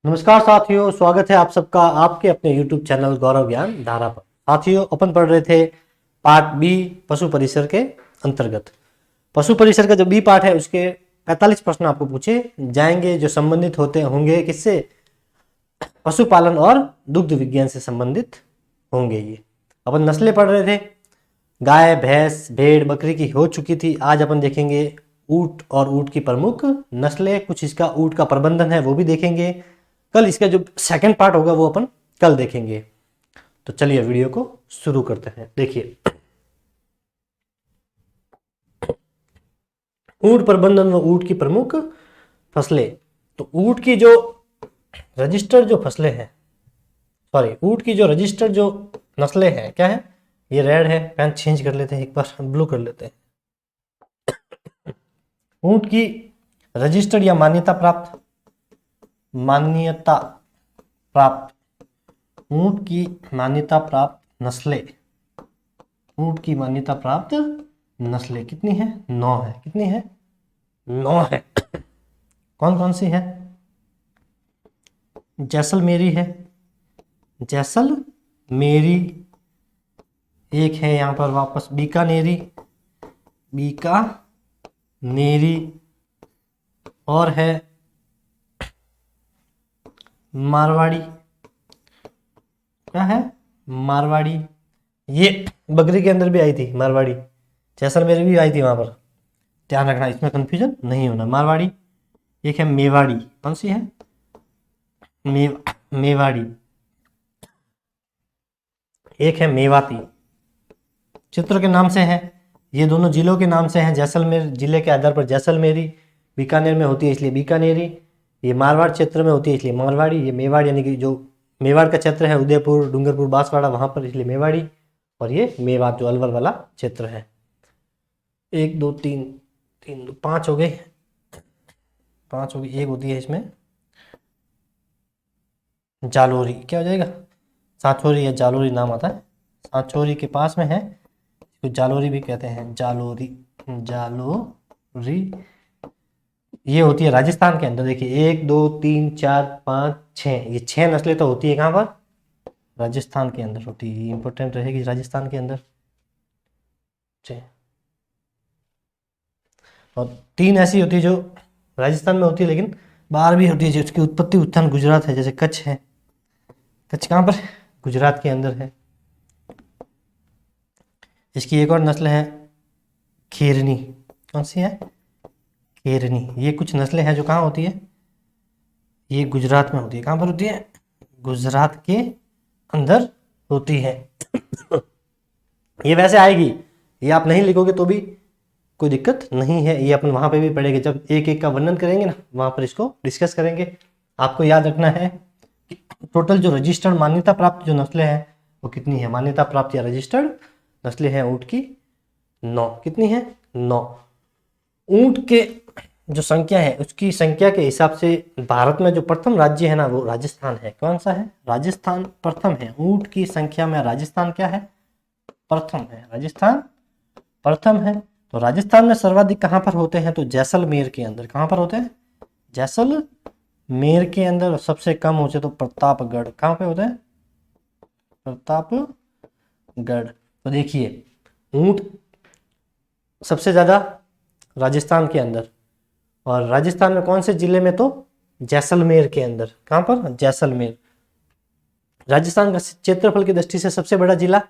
नमस्कार साथियों, स्वागत है आप सबका आपके अपने YouTube चैनल गौरव ज्ञान धारा पर। साथियों, अपन पढ़ रहे थे पार्ट बी पशु परिसर के अंतर्गत। पशु परिसर का जो बी पार्ट है उसके 45 प्रश्न आपको पूछे जाएंगे जो संबंधित होते होंगे किससे, पशुपालन और दुग्ध विज्ञान से संबंधित होंगे। ये अपन नस्लें पढ़ रहे थे, गाय भैंस भेड़ बकरी की हो चुकी थी। आज अपन देखेंगे ऊंट और ऊंट की प्रमुख नस्लें, कुछ इसका ऊंट का प्रबंधन है वो भी देखेंगे। कल इसका जो सेकंड पार्ट होगा वो अपन कल देखेंगे। तो चलिए वीडियो को शुरू करते हैं। देखिए, ऊंट प्रबंधन व ऊंट की प्रमुख फसलें। तो ऊंट की जो रजिस्टर्ड जो फसलें हैं, ऊंट की जो रजिस्टर्ड जो नस्लें हैं क्या है, ये रेड है। पेन चेंज कर लेते हैं, एक बार ब्लू कर लेते हैं। ऊंट की रजिस्टर्ड या मान्यता प्राप्त ऊंट की मान्यता प्राप्त नस्लें, ऊंट की मान्यता प्राप्त नस्लें कितनी है? 9 है। कितनी है? 9 है। कौन कौन सी है? जैसलमेरी है, जैसलमेरी। एक है यहां पर वापस बीकानेरी, बीकानेरी। और है मारवाड़ी। क्या है? मारवाड़ी। ये बकरी के अंदर भी आई थी मारवाड़ी, जैसलमेर भी आई थी वहां पर। ध्यान रखना, इसमें कंफ्यूजन नहीं होना। मारवाड़ी। एक है मेवाड़ी। कौन सी है? मेवाड़ी। एक है मेवाती, चित्र के नाम से है। ये दोनों जिलों के नाम से हैं। जैसलमेर जिले के आधार पर जैसलमेरी, बीकानेर में होती है इसलिए बीकानेरी। ये मारवाड़ क्षेत्र में होती है इसलिए मारवाड़ी। ये मेवाड़ यानी कि जो मेवाड़ का क्षेत्र है उदयपुर डूंगरपुर बांसवाड़ा वहां पर, इसलिए मेवाड़ी। और ये मेवात जो अलवर वाला क्षेत्र है। 1 2 3 3 2 5 हो गए, 5 हो गई। एक होती है इसमें जालोरी। क्या हो जाएगा? सांचौरी या जालोरी नाम आता है। सांचौरी के पास में है, तो जालोरी भी कहते हैं। जालोरी, जालोरी। ये होती है राजस्थान के अंदर। देखिए 1 2 3 4 5 6, ये 6 नस्लें तो होती है कहाँ पर? राजस्थान के अंदर होती है। इंपॉर्टेंट रहेगी राजस्थान के अंदर 6। और 3 ऐसी होती है जो राजस्थान में होती है लेकिन बाहर भी होती है, जिसकी उत्पत्ति उत्थान गुजरात है। जैसे कच्छ है। कच्छ कहाँ पर? गुजरात के अंदर है। इसकी एक और नस्ल है खेरनी। कौन सी है? खेरनी। ये कुछ नस्लें हैं जो कहाँ होती है? ये गुजरात में होती है। कहाँ पर होती है? गुजरात के अंदर होती है। ये वैसे आएगी, ये आप नहीं लिखोगे तो भी कोई दिक्कत नहीं है। ये अपन वहां पे भी पढ़ेंगे, जब एक एक का वर्णन करेंगे ना वहां पर इसको डिस्कस करेंगे। आपको याद रखना है कि टोटल जो रजिस्टर्ड मान्यता प्राप्त जो नस्लें हैं वो कितनी है? मान्यता प्राप्त या रजिस्टर्ड नस्लें हैं ऊंट की 9। कितनी है? 9। ऊंट के जो संख्या है उसकी संख्या के हिसाब से भारत में जो प्रथम राज्य है ना वो राजस्थान है। कौन सा है? राजस्थान प्रथम है। ऊंट की संख्या में राजस्थान क्या है? प्रथम है। राजस्थान प्रथम है। तो राजस्थान में सर्वाधिक कहां पर होते हैं? तो जैसलमेर के अंदर। कहां पर होते हैं? जैसलमेर के अंदर। सबसे कम होते तो प्रतापगढ़। कहां पे होते हैं? प्रतापगढ़। तो देखिए ऊंट सबसे ज्यादा राजस्थान के अंदर, और राजस्थान में कौन से जिले में? तो जैसलमेर के अंदर। कहां पर? जैसलमेर। राजस्थान का क्षेत्रफल की दृष्टि से सबसे बड़ा जिला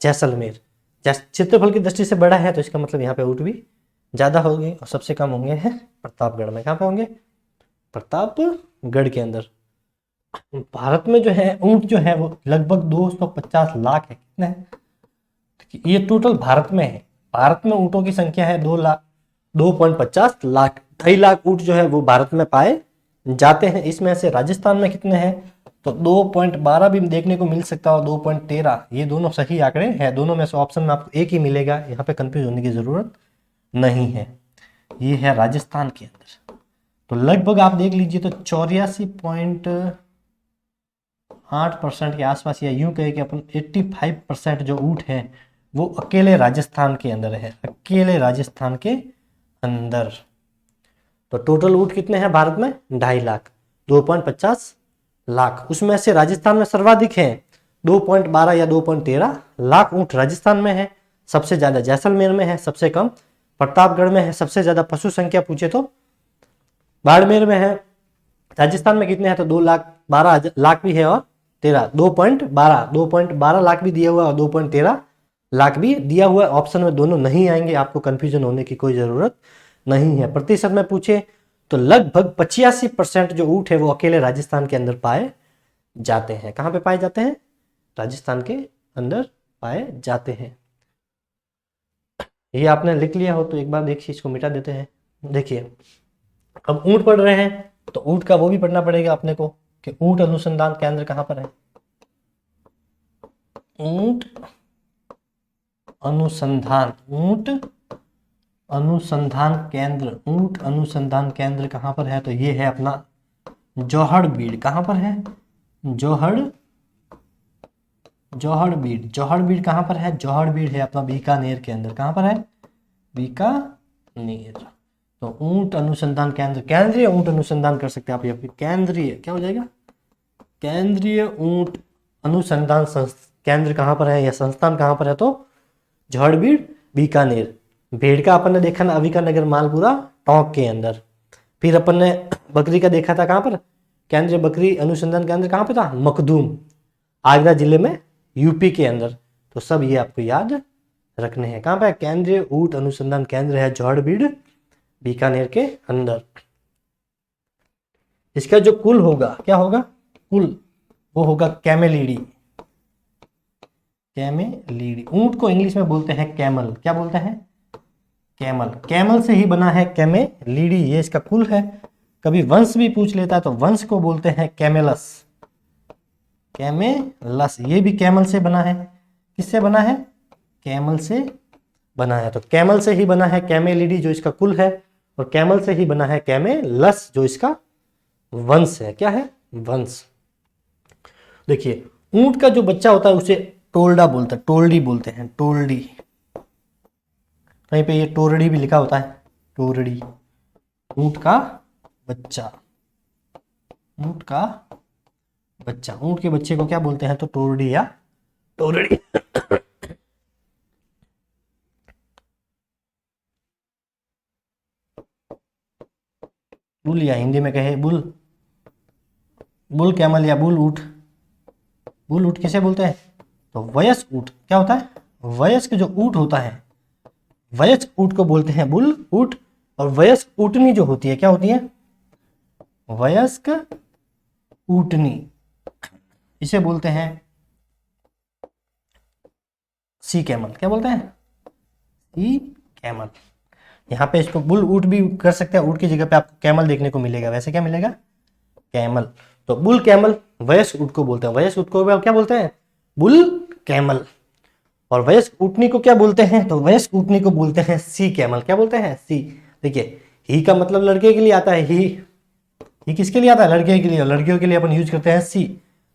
जैसलमेर। क्षेत्रफल की दृष्टि से बड़ा है तो इसका मतलब यहाँ पे ऊंट भी ज्यादा होंगे, और सबसे कम होंगे हैं प्रतापगढ़ में। कहाँ पे होंगे? प्रतापगढ़ के अंदर। भारत में जो है ऊंट जो है वो लगभग 250 लाख है। कितने है? ये टोटल भारत में है। भारत में ऊंटों की संख्या है 2.50 लाख। 2.5 लाख ऊंट जो है वो भारत में पाए जाते हैं। इसमें से राजस्थान में कितने हैं? तो 2.12 भी देखने को मिल सकता है, 2.13। ये दोनों सही आंकड़े हैं। दोनों में से ऑप्शन में आपको एक ही मिलेगा, यहाँ पे कंफ्यूज होने की जरूरत नहीं है। ये है राजस्थान के अंदर। तो लगभग आप देख लीजिए तो 84.8% के आसपास, या यूं कहे कि अपन 85% जो ऊंट है वो अकेले राजस्थान के अंदर है। अकेले राजस्थान के अंदर। तो टोटल ऊंट कितने हैं भारत में? 2.5 लाख। 2.50 लाख। उसमें से राजस्थान में सर्वाधिक है 2.12 या 2.13 लाख ऊंट राजस्थान में है, सबसे ज्यादा जैसलमेर में है, सबसे कम प्रतापगढ़ में है, सबसे ज्यादा पशु संख्या पूछे तो बाड़मेर में है। राजस्थान में कितने हैं तो 2,12,00,000 भी है और 2.12 लाख भी दिया हुआ और 2.13 लाख भी दिया हुआ। ऑप्शन में दोनों नहीं आएंगे, आपको कंफ्यूजन होने की कोई जरूरत नहीं है। प्रतिशत में पूछे तो लगभग 85% जो ऊंट है वो अकेले राजस्थान के अंदर पाए जाते हैं। कहाँ पे पाए जाते हैं? राजस्थान के अंदर पाए जाते हैं। ये आपने लिख लिया हो तो एक बार देखिए, इसको मिटा देते हैं। देखिए अब ऊंट पढ़ रहे हैं तो ऊंट का वो भी पढ़ना पड़ेगा अपने को कि ऊंट अनुसंधान केंद्र कहाँ पर है। ऊंट अनुसंधान केंद्र कहाँ पर है? तो ये है अपना जोहड़बीड़। कहाँ पर है? जोहड़बीड़ कहाँ पर है? जोहड़बीड़ है अपना बीकानेर के अंदर। कहाँ पर है? बीकानेर। तो ऊंट अनुसंधान केंद्र, केंद्रीय ऊंट अनुसंधान कर सकते हैं आप। ये केंद्रीय क्या हो जाएगा? केंद्रीय ऊंट अनुसंधान केंद्र कहाँ पर है या संस्थान कहाँ पर है? तो जोहड़बीड़ बीकानेर। भेड़ का अपन ने देखा ना अविकानगर मालपुरा टोंक के अंदर। फिर अपन ने बकरी का देखा था कहाँ पर? केंद्रीय बकरी अनुसंधान केंद्र कहाँ पे था? मखदूम, आगरा जिले में, यूपी के अंदर। तो सब ये आपको याद रखने हैं। कहाँ पे? केंद्रीय ऊंट अनुसंधान केंद्र है जोहड़बीड़ बीकानेर के अंदर। इसका जो कुल होगा, क्या होगा कुल? वो होगा कैमेलिडी। ऊंट को इंग्लिश में बोलते हैं कैमल। क्या बोलते हैं? कैमल से ही बना है कैमेलिडी, ये इसका कुल है। कभी वंश भी पूछ लेता है तो वंश को बोलते हैं कैमेलस। ये भी कैमल से बना है। किससे बना है? कैमल से बना है। तो कैमल से ही बना है कैमेलिडी जो इसका कुल है, और कैमल से ही बना है कैमेलस जो इसका वंश है। क्या है? वंश। देखिए ऊंट का जो बच्चा होता है उसे टोल्डी बोलते हैं। टोल्डी, कहीं पे ये टोरडी भी लिखा होता है। टोरडी, ऊंट का बच्चा। ऊंट के बच्चे को क्या बोलते हैं? तो टोरडी या टोरडी। बुल, या हिंदी में कहे बुल कैमल या बुल ऊंट किसे बोलते हैं? तो वयस्क ऊंट। क्या होता है? वयस्क जो ऊंट होता है, वयस्क ऊंट को बोलते हैं बुल ऊंट। और वयस्क ऊंटनी जो होती है, क्या होती है? वयस्क ऊंटनी, इसे बोलते हैं सी कैमल। क्या बोलते हैं? सी कैमल। यहाँ पे इसको बुल ऊंट भी कर सकते हैं, ऊंट की जगह पे आपको कैमल देखने को मिलेगा। वैसे क्या मिलेगा? कैमल। तो बुल कैमल वयस्क ऊंट को बोलते हैं। वयस्क ऊंट को क्या बोलते हैं? Bull camel. और वयस्क ऊंटनी को क्या बोलते हैं? तो वयस्क ऊंटनी को बोलते हैं सी कैमल। क्या बोलते हैं? सी। देखिए ही का मतलब लड़के के लिए आता है। ही किसके लिए आता है? लड़के के लिए। लड़कियों के लिए अपन यूज करते हैं सी,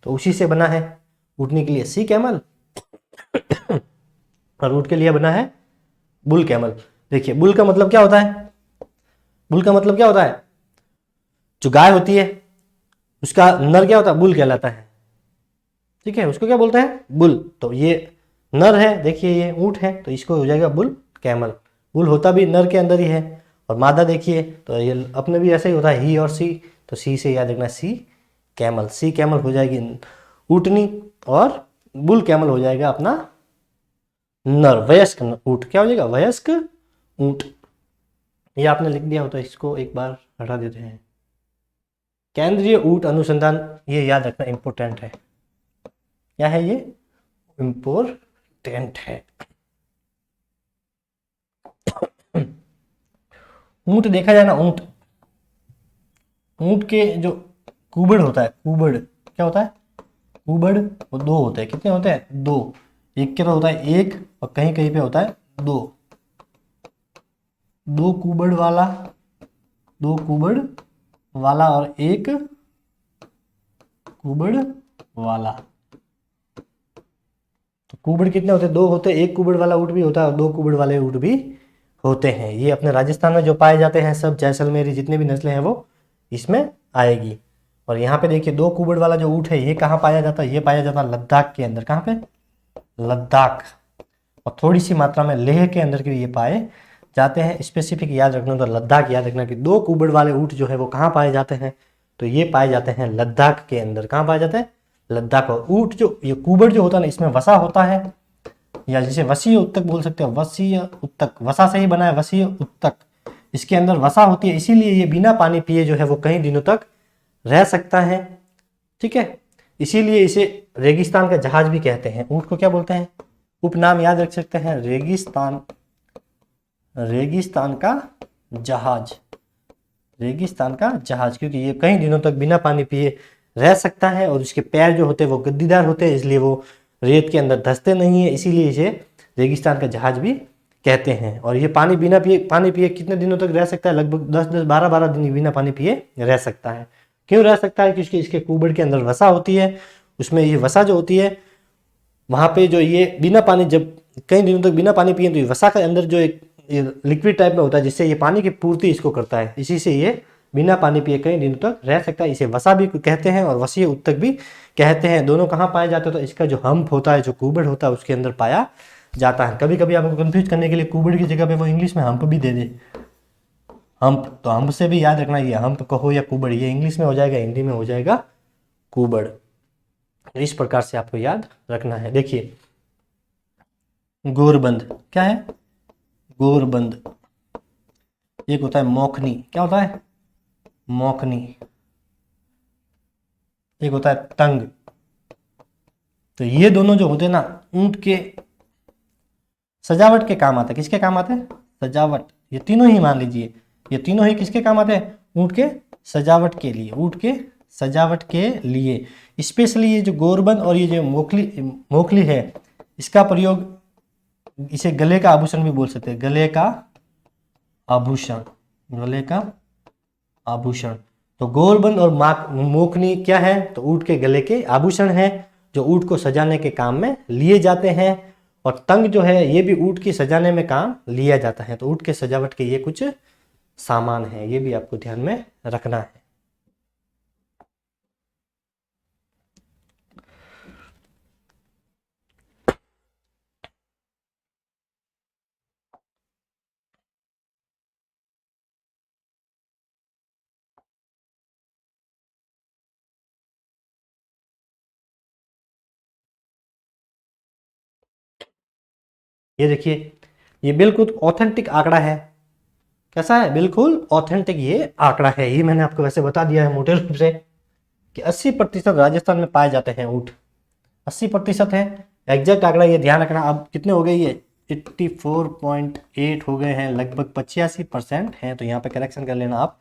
तो उसी से बना है ऊंटनी के लिए सी कैमल, और ऊंट के लिए बना है बुल कैमल। देखिए बुल का मतलब क्या होता है? जो गाय होती है उसका नर क्या होता है? बुल कहलाता है। ठीक है, उसको क्या बोलते हैं? बुल। तो ये नर है, देखिए ये ऊंट है, तो इसको हो जाएगा बुल कैमल। बुल होता भी नर के अंदर ही है। और मादा देखिए तो ये अपने भी ऐसा ही होता है, ही और सी। तो सी से याद रखना सी कैमल। सी कैमल हो जाएगी ऊंटनी, और बुल कैमल हो जाएगा अपना नर, वयस्क ऊंट। क्या हो जाएगा? वयस्क ऊंट। ये आपने लिख दिया हो तो इसको एक बार हटा देते हैं। केंद्रीय ऊंट अनुसंधान, ये याद रखना इंपॉर्टेंट है। क्या है ये? इंपॉर्टेंट है। ऊंट देखा जाए ना, ऊंट के जो कुबड़ होता है, कुबड़ क्या होता है? कुबड़ वो दो होते हैं। कितने होते हैं? दो। एक क्या होता है? एक, और कहीं कहीं पे होता है दो। दो कुबड़ वाला और एक कुबड़ वाला। तो कुबड़ कितने होते हैं? दो होते हैं। एक कुबड़ वाला ऊंट भी होता है और दो कुबड़ वाले ऊंट भी होते हैं। ये अपने राजस्थान में जो पाए जाते हैं सब, जैसलमेरी जितने भी नस्लें हैं वो इसमें आएगी। और यहाँ पे देखिए 2 कुबड़ वाला जो ऊँट है ये कहाँ पाया जाता है, ये पाया जाता है लद्दाख के अंदर। कहाँ पे? लद्दाख। और थोड़ी सी मात्रा में लेह के अंदर भी ये पाए जाते हैं। स्पेसिफिक याद रखना तो लद्दाख याद रखना कि 2 कुबड़ वाले ऊँट जो है वो कहाँ पाए जाते हैं, तो ये पाए जाते हैं लद्दाख के अंदर। कहाँ पाए जाते हैं? लद्दाख। और ऊँट जो ये कुबड़ जो होता है ना, इसमें वसा होता है, या जिसे वसीय उत्तक बोल सकते हो, वसीय उत्तक, वसा से ही बना है वसीय उत्तक। इसके अंदर वसा होती है, इसीलिए ये बिना पानी पिए जो है वो कई दिनों तक रह सकता है। ठीक है, इसीलिए इसे रेगिस्तान का जहाज भी कहते हैं। ऊँट को क्या बोलते हैं? उपनाम याद रख सकते हैं, रेगिस्तान, रेगिस्तान का जहाज, रेगिस्तान का जहाज, क्योंकि ये कई दिनों तक बिना पानी पिए रह सकता है। और उसके पैर जो होते हैं वो गद्दीदार होते हैं, इसलिए वो रेत के अंदर धंसते नहीं है, इसीलिए इसे रेगिस्तान का जहाज भी कहते हैं। और ये पानी पिए कितने दिनों तक रह सकता है? लगभग 10-10, 12-12 दिन बिना पानी पिए रह सकता है। क्यों रह सकता है? क्योंकि इसके कुबड़ के अंदर वसा होती है, उसमें ये वसा जो होती है वहाँ पे जो ये बिना पानी, जब कई दिनों तक बिना पानी पिए तो ये वसा के अंदर जो एक लिक्विड टाइप में होता है, जिससे ये पानी की पूर्ति इसको करता है, इसी से ये बिना पानी पिए कई दिनों तक रह सकता है। इसे वसा भी कहते हैं और वसीय उत्तक भी कहते हैं। दोनों कहाँ पाए जाते हैं? तो इसका जो हम्प होता है, जो कुबड़ होता है, उसके अंदर पाया जाता है। कभी कभी आपको कंफ्यूज करने के लिए कुबड़ की जगह पे वो इंग्लिश में हम्प भी दे दे, हम्प, तो हम्प से भी याद रखना, ये हम्प कहो या कुबड़, ये इंग्लिश में हो जाएगा, हिंदी में हो जाएगा कुबड़। इस प्रकार से आपको याद रखना है। देखिए गोरबंद क्या है? गोरबंद। एक होता है मोखनी, क्या होता है? मोखनी। एक होता है तंग। तो ये दोनों जो होते हैं ना, ऊंट के सजावट के काम आते हैं। किसके काम आते हैं? सजावट। ये तीनों ही मान लीजिए, ये तीनों ही किसके काम आते हैं? ऊंट के सजावट के लिए, ऊंट के सजावट के लिए। स्पेशली ये जो गोरबंद और ये जो मोखली है, इसका प्रयोग, इसे गले का आभूषण भी बोल सकते हैं, गले का आभूषण, गले का आभूषण। तो गोरबंद और मोखनी क्या है? तो ऊंट के गले के आभूषण हैं, जो ऊंट को सजाने के काम में लिए जाते हैं। और तंग जो है ये भी ऊंट की सजाने में काम लिया जाता है। तो ऊंट के सजावट के ये कुछ सामान है, ये भी आपको ध्यान में रखना है। ये देखिए, ये बिल्कुल ऑथेंटिक आंकड़ा है। कैसा है? बिल्कुल ऑथेंटिक ये आंकड़ा है। ये मैंने आपको वैसे बता दिया है मोटे रूप से कि 80% राजस्थान में पाए जाते हैं ऊँट, 80% है एग्जैक्ट आंकड़ा, ये ध्यान रखना। अब कितने हो गए? ये 84.8 हो गए हैं, लगभग 85% हैं। तो यहाँ पे करेक्शन कर लेना आप,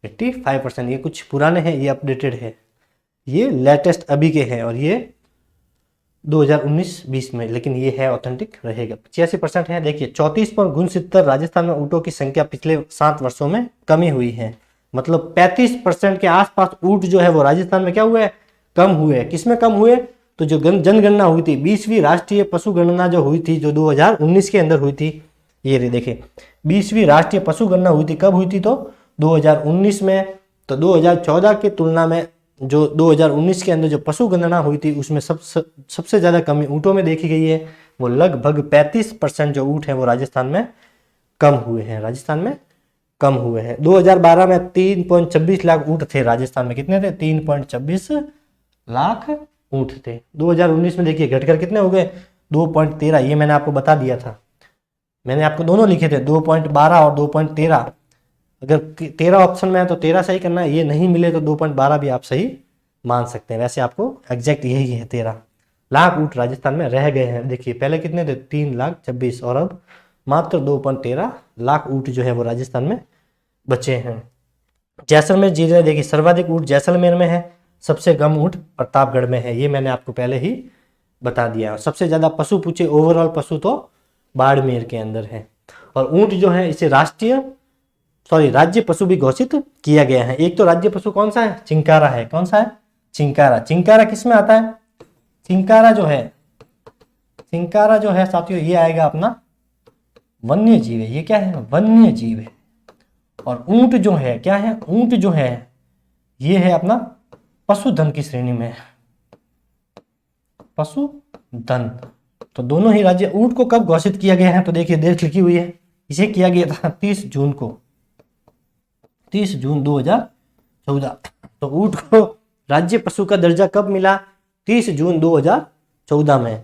85%। ये कुछ पुराने हैं, ये अपडेटेड है, ये लेटेस्ट अभी के हैं, और ये 2019-20 में, लेकिन ये है ऑथेंटिक रहेगा। 85% है। देखिए 34.69 राजस्थान में ऊँटों की संख्या पिछले 7 वर्षों में कमी हुई है। मतलब 35% के आसपास ऊँट जो है वो राजस्थान में क्या हुए? कम हुए। किसमें कम हुए? तो जो जनगणना हुई थी, 20वीं राष्ट्रीय पशु गणना जो हुई थी, जो 2019 के अंदर हुई थी, ये देखिए 20वीं राष्ट्रीय पशु गणना हुई थी। कब हुई थी? तो 2019 में। तो 2014 की तुलना में जो 2019 के अंदर जो पशु गणना हुई थी, उसमें सबसे ज़्यादा कमी ऊँटों में देखी गई है। वो लगभग 35% जो ऊँट हैं वो राजस्थान में कम हुए हैं, राजस्थान में कम हुए हैं। 2012 में 3.26 लाख ऊँट थे राजस्थान में। कितने थे? 3.26 लाख ऊँट थे। 2019 में देखिए घटकर कितने हो गए? 2.13। ये मैंने आपको बता दिया था, मैंने आपको दोनों लिखे थे, 2.12 और 2.13। अगर 13 ऑप्शन में है तो 13 सही करना है, ये नहीं मिले तो 2.12 भी आप सही मान सकते हैं। वैसे आपको एग्जैक्ट यही है, 13 लाख ऊँट राजस्थान में रह गए हैं। देखिए पहले कितने थे? 3,26,000, और अब मात्र 2.13 लाख ऊँट जो है वो राजस्थान में बचे हैं। जैसलमेर जिले, देखिए सर्वाधिक ऊँट जैसलमेर में है, सबसे कम ऊँट प्रतापगढ़ में है। ये मैंने आपको पहले ही बता दिया। सबसे ज़्यादा पशु पूछे ओवरऑल पशु तो बाड़मेर के अंदर है। और ऊँट जो है इसे राज्य पशु भी घोषित किया गया है। एक तो राज्य पशु कौन सा है? चिंकारा है। कौन सा है? चिंकारा। चिंकारा किस में आता है? चिंकारा जो है साथियों, ये आएगा अपना वन्य जीव है। ये क्या है? वन्य जीव है। और ऊंट जो है क्या है? ऊंट जो है ये है अपना पशुधन की श्रेणी में, पशुधन। तो दोनों ही राज्य, ऊंट को कब घोषित किया गया है तो देखिए डेट लिखी हुई है, इसे किया गया था 30 जून को, 30 जून 2014। तो ऊंट को राज्य पशु का दर्जा कब मिला? 30 जून 2014 में।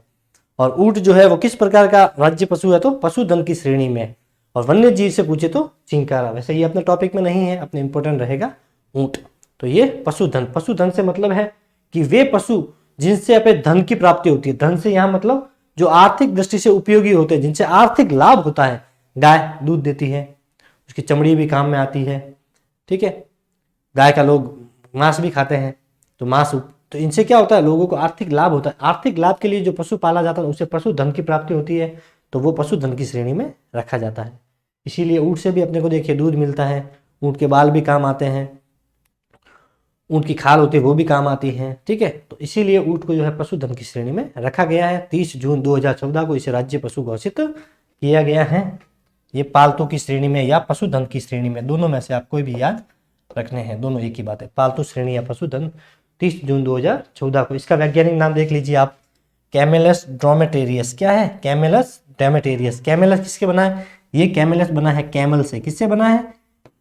और ऊंट जो है वो किस प्रकार का राज्य पशु है? तो पशुधन की श्रेणी में। और वन्य जीव से पूछे तो चिंकारा। वैसे ये अपने टॉपिक में नहीं है, अपने इंपॉर्टेंट रहेगा ऊंट। तो ये पशुधन, पशुधन से मतलब है कि वे पशु जिनसे अपने धन की प्राप्ति होती है। धन से यहाँ मतलब जो आर्थिक दृष्टि से उपयोगी होते हैं, जिनसे आर्थिक लाभ होता है। गाय दूध देती है, उसकी चमड़ी भी काम में आती है, ठीक है। गाय का लोग मांस भी खाते हैं, तो मांस, तो इनसे क्या होता है, लोगों को आर्थिक लाभ होता है। आर्थिक लाभ के लिए जो पशु पाला जाता है उससे पशुधन की प्राप्ति होती है, तो वो पशुधन की श्रेणी में रखा जाता है। इसीलिए ऊंट से भी अपने को देखिए दूध मिलता है, ऊंट के बाल भी काम आते हैं, ऊंट की खाल होती है वो भी काम आती है, ठीक है। तो इसीलिए ऊंट को जो है पशुधन की श्रेणी में रखा गया है। 30 जून 2014 को इसे राज्य पशु घोषित किया गया है। ये पालतू की श्रेणी में या पशुधन की श्रेणी में, दोनों में से आप कोई भी याद रखने हैं, दोनों एक ही बात है, पालतू श्रेणी या पशुधन। 30 जून 2014 को। इसका वैज्ञानिक नाम देख लीजिए आप, कैमेलस ड्रोमेटेरियस। क्या है? Camelus dromedarius. कैमेलस किसके बना है? ये कैमेलस बना है कैमल से। किससे बना है?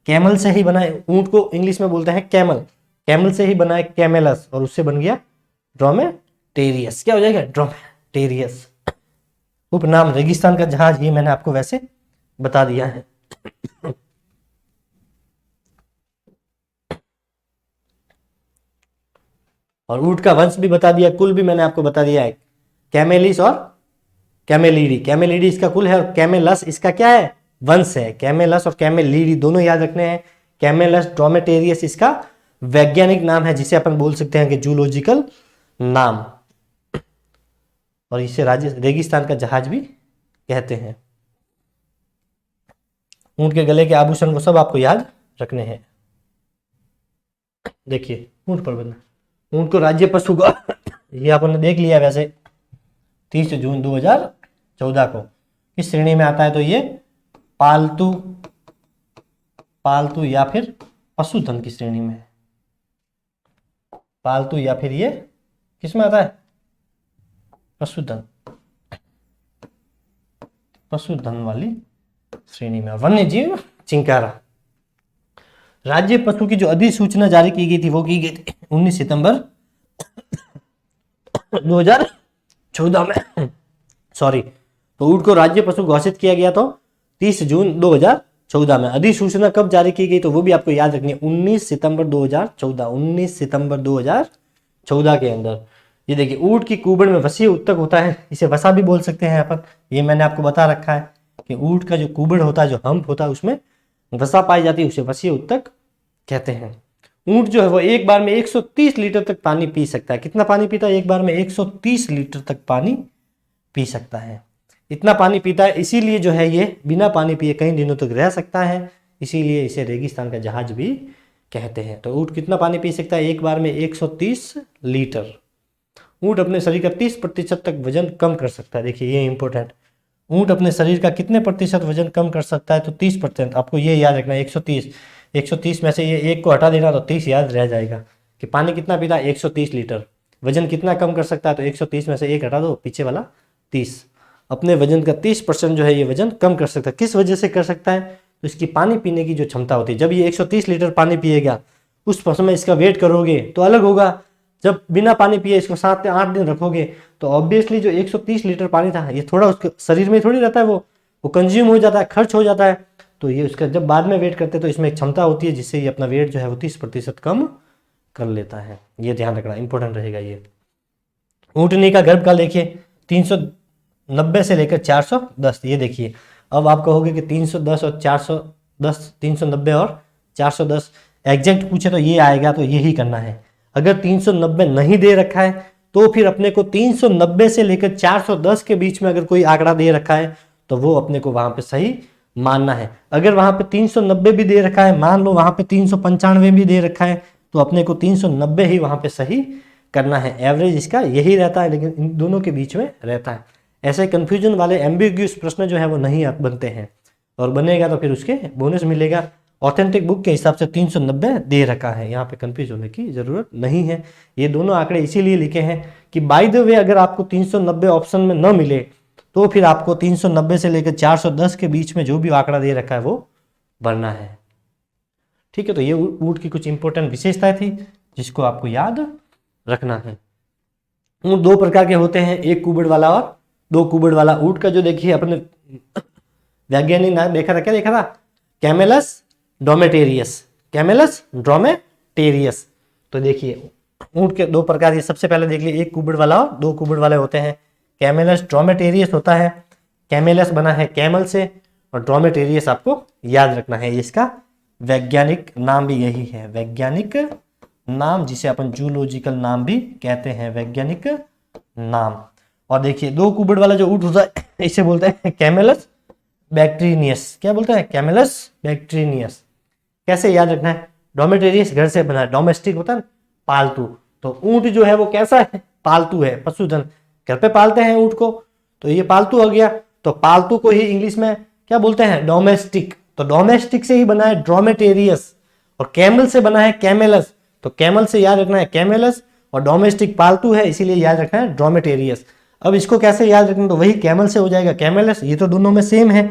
कैमल से ही बना है। ऊंट को इंग्लिश में बोलते हैं कैमल, कैमल से ही बना है कैमेलस, और उससे बन गया ड्रोमेटेरियस। क्या हो जाएगा? ड्रोमेटेरियस। उपनाम रेगिस्तान का जहाज, ये मैंने आपको वैसे बता दिया है। और ऊंट का वंश भी बता दिया, कुल भी मैंने आपको बता दिया है, कैमेलिस और कैमेलिडी। कैमेलिडी इसका कुल है और कैमेलस इसका क्या है? वंश है। कैमेलस और कैमेलिडी दोनों याद रखने हैं। कैमेलस ड्रोमेटेरियस इसका वैज्ञानिक नाम है, जिसे अपन बोल सकते हैं कि जूलॉजिकल नाम, और इसे रेगिस्तान का जहाज भी कहते हैं। ऊंट के गले के आभूषण वो सब आपको याद रखने हैं। देखिए ऊंट पर बना, ऊंट को राज्य पशु का ये आपने देख लिया वैसे 30 जून 2014 को किस श्रेणी में आता है? तो ये पालतू या फिर पशुधन की श्रेणी में। पालतू या फिर ये किस में आता है? पशुधन, पशुधन वाली श्रेणी में। वन्य जीव चिंकारा। राज्य पशु की जो अधिसूचना जारी की गई थी वो की गई थी 19 सितंबर 2014 में। सॉरी, तो ऊंट को राज्य पशु घोषित किया गया तो 30 जून 2014 में। अधिसूचना कब जारी की गई तो वो भी आपको याद रखनी है, 19 सितंबर 2014। 19 सितंबर 2014 के अंदर। ये देखिए ऊंट की कुबड़ में वसीय उत्तक होता है, इसे वसा भी बोल सकते हैं अपन। ये मैंने आपको बता रखा है कि ऊंट का जो कुबड़ होता है, जो हम्प होता है, उसमें वसा पाई जाती है, उसे वसीय उत्तक कहते हैं। ऊंट जो है वो एक बार में 130 लीटर तक पानी पी सकता है। कितना पानी पीता है? एक बार में 130 लीटर तक पानी पी सकता है। इतना पानी पीता है, इसीलिए जो है ये बिना पानी पिए कई दिनों तक रह सकता है, इसीलिए इसे रेगिस्तान का जहाज भी कहते हैं। तो ऊंट कितना पानी पी सकता है? एक बार में 130 लीटर। ऊंट अपने शरीर का 30% तक वजन कम कर सकता है। देखिए ये इंपॉर्टेंट, ऊंट अपने शरीर का कितने प्रतिशत वजन कम कर सकता है? तो 30%। आपको ये याद रखना है, 130 में से ये एक को हटा देना तो 30 याद रह जाएगा कि पानी कितना पीता है? 130 लीटर। वजन कितना कम कर सकता है? तो 130 में से एक हटा दो, पीछे वाला 30। अपने वजन का 30% जो है ये वजन कम कर सकता है। किस वजह से कर सकता है? तो इसकी पानी पीने की जो क्षमता होती है। जब ये 130 लीटर पानी पिएगा उस समय इसका वेट करोगे तो अलग होगा। जब बिना पानी पिए इसको 7 से 8 दिन रखोगे तो ऑब्वियसली जो 130 लीटर पानी था ये थोड़ा उसके शरीर में थोड़ी रहता है, वो कंज्यूम हो जाता है, खर्च हो जाता है। तो ये उसका जब बाद में वेट करते हैं तो इसमें एक क्षमता होती है जिससे ये अपना वेट जो है वो 30% कम कर लेता है। ये ध्यान रखना इंपॉर्टेंट रहेगा। ये ऊँटनी का गर्भकाल देखिए 390 से लेकर 410। ये देखिए अब आप कहोगे कि 310 और 410, 390 और 410 एग्जैक्ट पूछे तो ये आएगा, तो यही करना है। अगर 390 नहीं दे रखा है तो फिर अपने को 390 से लेकर 410 के बीच में अगर कोई आंकड़ा दे रखा है तो वो अपने को वहां पे सही मानना है। अगर वहां पे 390 भी दे रखा है, मान लो वहां पे 395 भी दे रखा है, तो अपने को 390 ही वहां पे सही करना है। एवरेज इसका यही रहता है, लेकिन इन दोनों के बीच में रहता है। ऐसे कंफ्यूजन वाले एम्बिग्यूअस प्रश्न जो है वो नहीं बनते हैं, और बनेगा तो फिर उसके बोनस मिलेगा। ऑथेंटिक बुक के हिसाब से 390 दे रखा है, यहाँ पे कंफ्यूज होने की जरूरत नहीं है। ये दोनों आंकड़े इसीलिए लिखे हैं कि बाय द वे अगर आपको 390 ऑप्शन में न मिले तो फिर आपको 390 से लेकर 410 के बीच में जो भी आंकड़ा दे रखा है वो भरना है। ठीक है, तो ये ऊंट की कुछ इंपॉर्टेंट विशेषताएं थी जिसको आपको याद रखना है। ऊंट दो प्रकार के होते हैं, एक कुबड़ वाला और दो कुबड़ वाला। ऊंट का जो देखिए अपने वैज्ञानिक नाम देखा था, क्या देखा था? Camelus dromedarius, Camelus dromedarius. तो देखिए ऊंट के दो प्रकार, ये सबसे पहले देख लिए, एक कुबड़ वाला और दो कुबड़ वाले होते हैं। कैमेलस ड्रोमेटेरियस होता है, कैमेलस बना है कैमल से, और ड्रोमेटेरियस आपको याद रखना है, इसका वैज्ञानिक नाम भी यही है, वैज्ञानिक नाम जिसे अपन जूलॉजिकल नाम भी कहते हैं, वैज्ञानिक नाम। और देखिए दो कुबड़ वाला जो ऊंट होता है इसे बोलते हैं कैमेलस बैक्टीरियस। क्या बोलते हैं? कैमेलस बैक्टीरियस। कैसे याद रखना है? डोमेटेरियस घर से बना है, डोमेस्टिक होता है पालतू, तो ऊंट जो है वो कैसा है? पालतू है, पशुधन, घर पे पालते हैं ऊंट को, तो ये पालतू हो गया। तो पालतू को ही इंग्लिश में क्या बोलते हैं? डोमेस्टिक। तो डोमेस्टिक से ही बना है ड्रोमेटेरियस, और कैमल से बना है कैमेलस, तो कैमल से याद रखना है कैमेलस, और डोमेस्टिक पालतू है इसीलिए याद रखना है ड्रोमेटेरियस। अब इसको कैसे याद रखना? तो वही कैमल से हो जाएगा कैमेलस, ये तो दोनों में सेम है,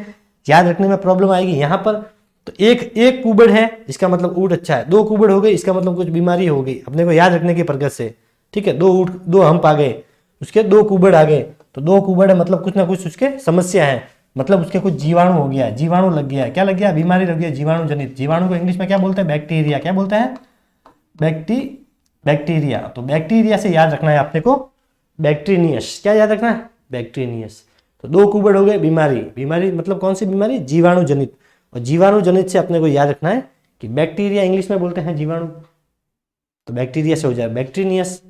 याद रखने में प्रॉब्लम आएगी यहाँ पर। तो एक कुबड़ है इसका मतलब ऊंट अच्छा है, दो कुबड़ हो गई इसका मतलब कुछ बीमारी हो गई, अपने को याद रखने की प्रगति से। ठीक है, दो ऊंट, दो हम्प आ गए, उसके दो कुबड़ आ गए, तो दो कुबड़ है मतलब कुछ ना कुछ उसके समस्या है, मतलब उसके कुछ जीवाणु हो गया, जीवाणु लग गया, क्या लग गया? बीमारी लग गया, जीवाणु जनित। जीवाणु को इंग्लिश में क्या बोलते हैं? बैक्टीरिया। क्या बोलते हैं? बैक्टीरिया। तो बैक्टीरिया से याद रखना है अपने को बैक्टीरियस। क्या याद रखना है? बैक्टीरियस। तो दो कुबड़ हो गए, बीमारी, बीमारी मतलब कौन सी बीमारी? जीवाणु जनित। और जीवाणु जनित से अपने को याद रखना है कि बैक्टीरिया इंग्लिश में बोलते हैं जीवाणु, तो बैक्टीरिया से हो जाए बैक्टीरियस।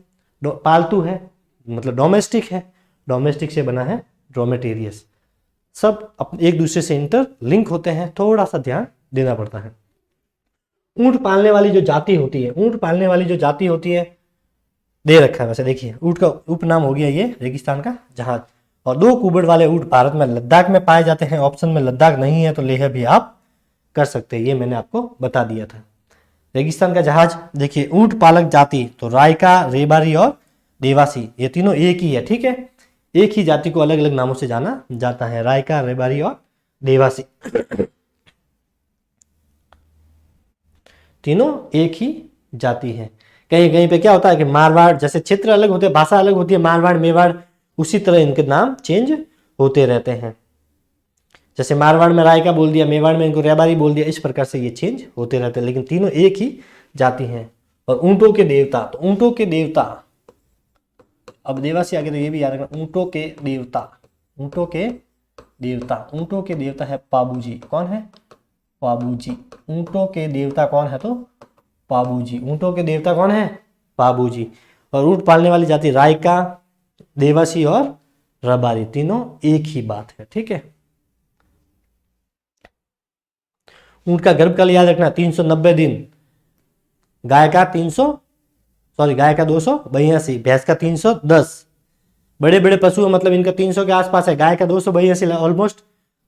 पालतू है मतलब डोमेस्टिक है, डोमेस्टिक से बना है ड्रोमेटेरियस। सब एक दूसरे से इंटर लिंक होते हैं, थोड़ा सा ध्यान देना पड़ता है। ऊंट पालने वाली जो जाति होती है, ऊंट पालने वाली जो जाति होती है दे रखा है वैसे, देखिए ऊंट का उपनाम हो गया ये रेगिस्तान का जहाज। और दो कुबड़ वाले ऊंट भारत में लद्दाख में पाए जाते हैं, ऑप्शन में लद्दाख नहीं है तो लेह भी आप कर सकते हैं, ये मैंने आपको बता दिया था। रेगिस्तान का जहाज देखिए, ऊंट पालक जाति तो रायका, रेबारी और देवासी, ये तीनों एक ही है। ठीक है, एक ही जाति को अलग अलग नामों से जाना जाता है, रायका, रेबारी और देवासी, तीनों एक ही जाति है। कहीं कहीं पे क्या होता है कि मारवाड़, जैसे क्षेत्र अलग होते हैं, भाषा अलग होती है, मारवाड़, मेवाड़, उसी तरह इनके नाम चेंज होते रहते हैं। जैसे मारवाड़ में रायका बोल दिया, मेवाड़ में इनको रेबारी बोल दिया, इस प्रकार से ये चेंज होते रहते हैं, लेकिन तीनों एक ही जाति हैं। और ऊंटों के देवता, तो ऊंटों के देवता, अब देवासी आगे तो ये भी याद रखना, ऊंटों के देवता, ऊंटों के देवता, ऊंटों के देवता है पाबूजी। कौन है? पाबूजी। ऊंटों के देवता कौन है? तो पाबूजी। ऊंटों के देवता कौन है? पाबूजी। और ऊंट पालने वाली जाति रायका, देवासी और रबारी, तीनों एक ही बात है। ठीक है, ऊंट का गर्भकाल याद रखना 390 दिन, गाय का 282, भैंस का 310। बड़े बड़े पशु मतलब इनका 300 के आसपास है, गाय का 282 ऑलमोस्ट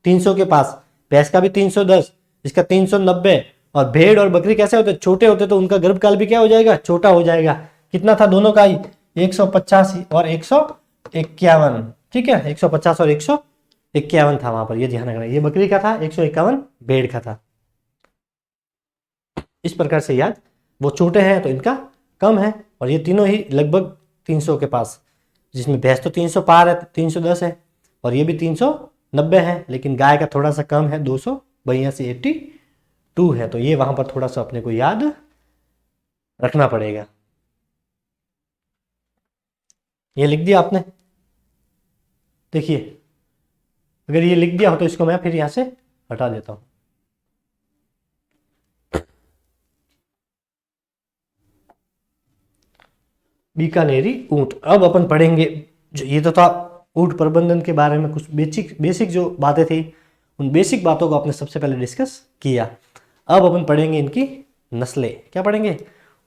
300 के पास, भैंस का भी 310, इसका 390। और भेड़ और बकरी कैसे होते? छोटे होते, तो उनका गर्भकाल भी क्या हो जाएगा? छोटा हो जाएगा। कितना था दोनों का ही? 185 और 151। ठीक है, 150 और 151 था वहां पर, ये ध्यान रखना। ये बकरी का था, 151 भेड़ का था। इस प्रकार से याद, वो छोटे हैं तो इनका कम है, और ये तीनों ही लगभग 300 के पास, जिसमें भैंस तो 300 पार है, 310 है, और ये भी 390 है, लेकिन गाय का थोड़ा सा कम है, 282, 82 है। तो ये वहां पर थोड़ा सा अपने को याद रखना पड़ेगा। ये लिख दिया आपने? देखिए, अगर ये लिख दिया हो तो इसको मैं फिर यहां से हटा देता हूं। बीकानेरी ऊंट। अब अपन पढ़ेंगे, जो ये तो था ऊंट प्रबंधन के बारे में कुछ बेसिक जो बातें थी, उन बेसिक बातों को आपने सबसे पहले डिस्कस किया। अब अपन पढ़ेंगे इनकी नस्लें। क्या पढ़ेंगे?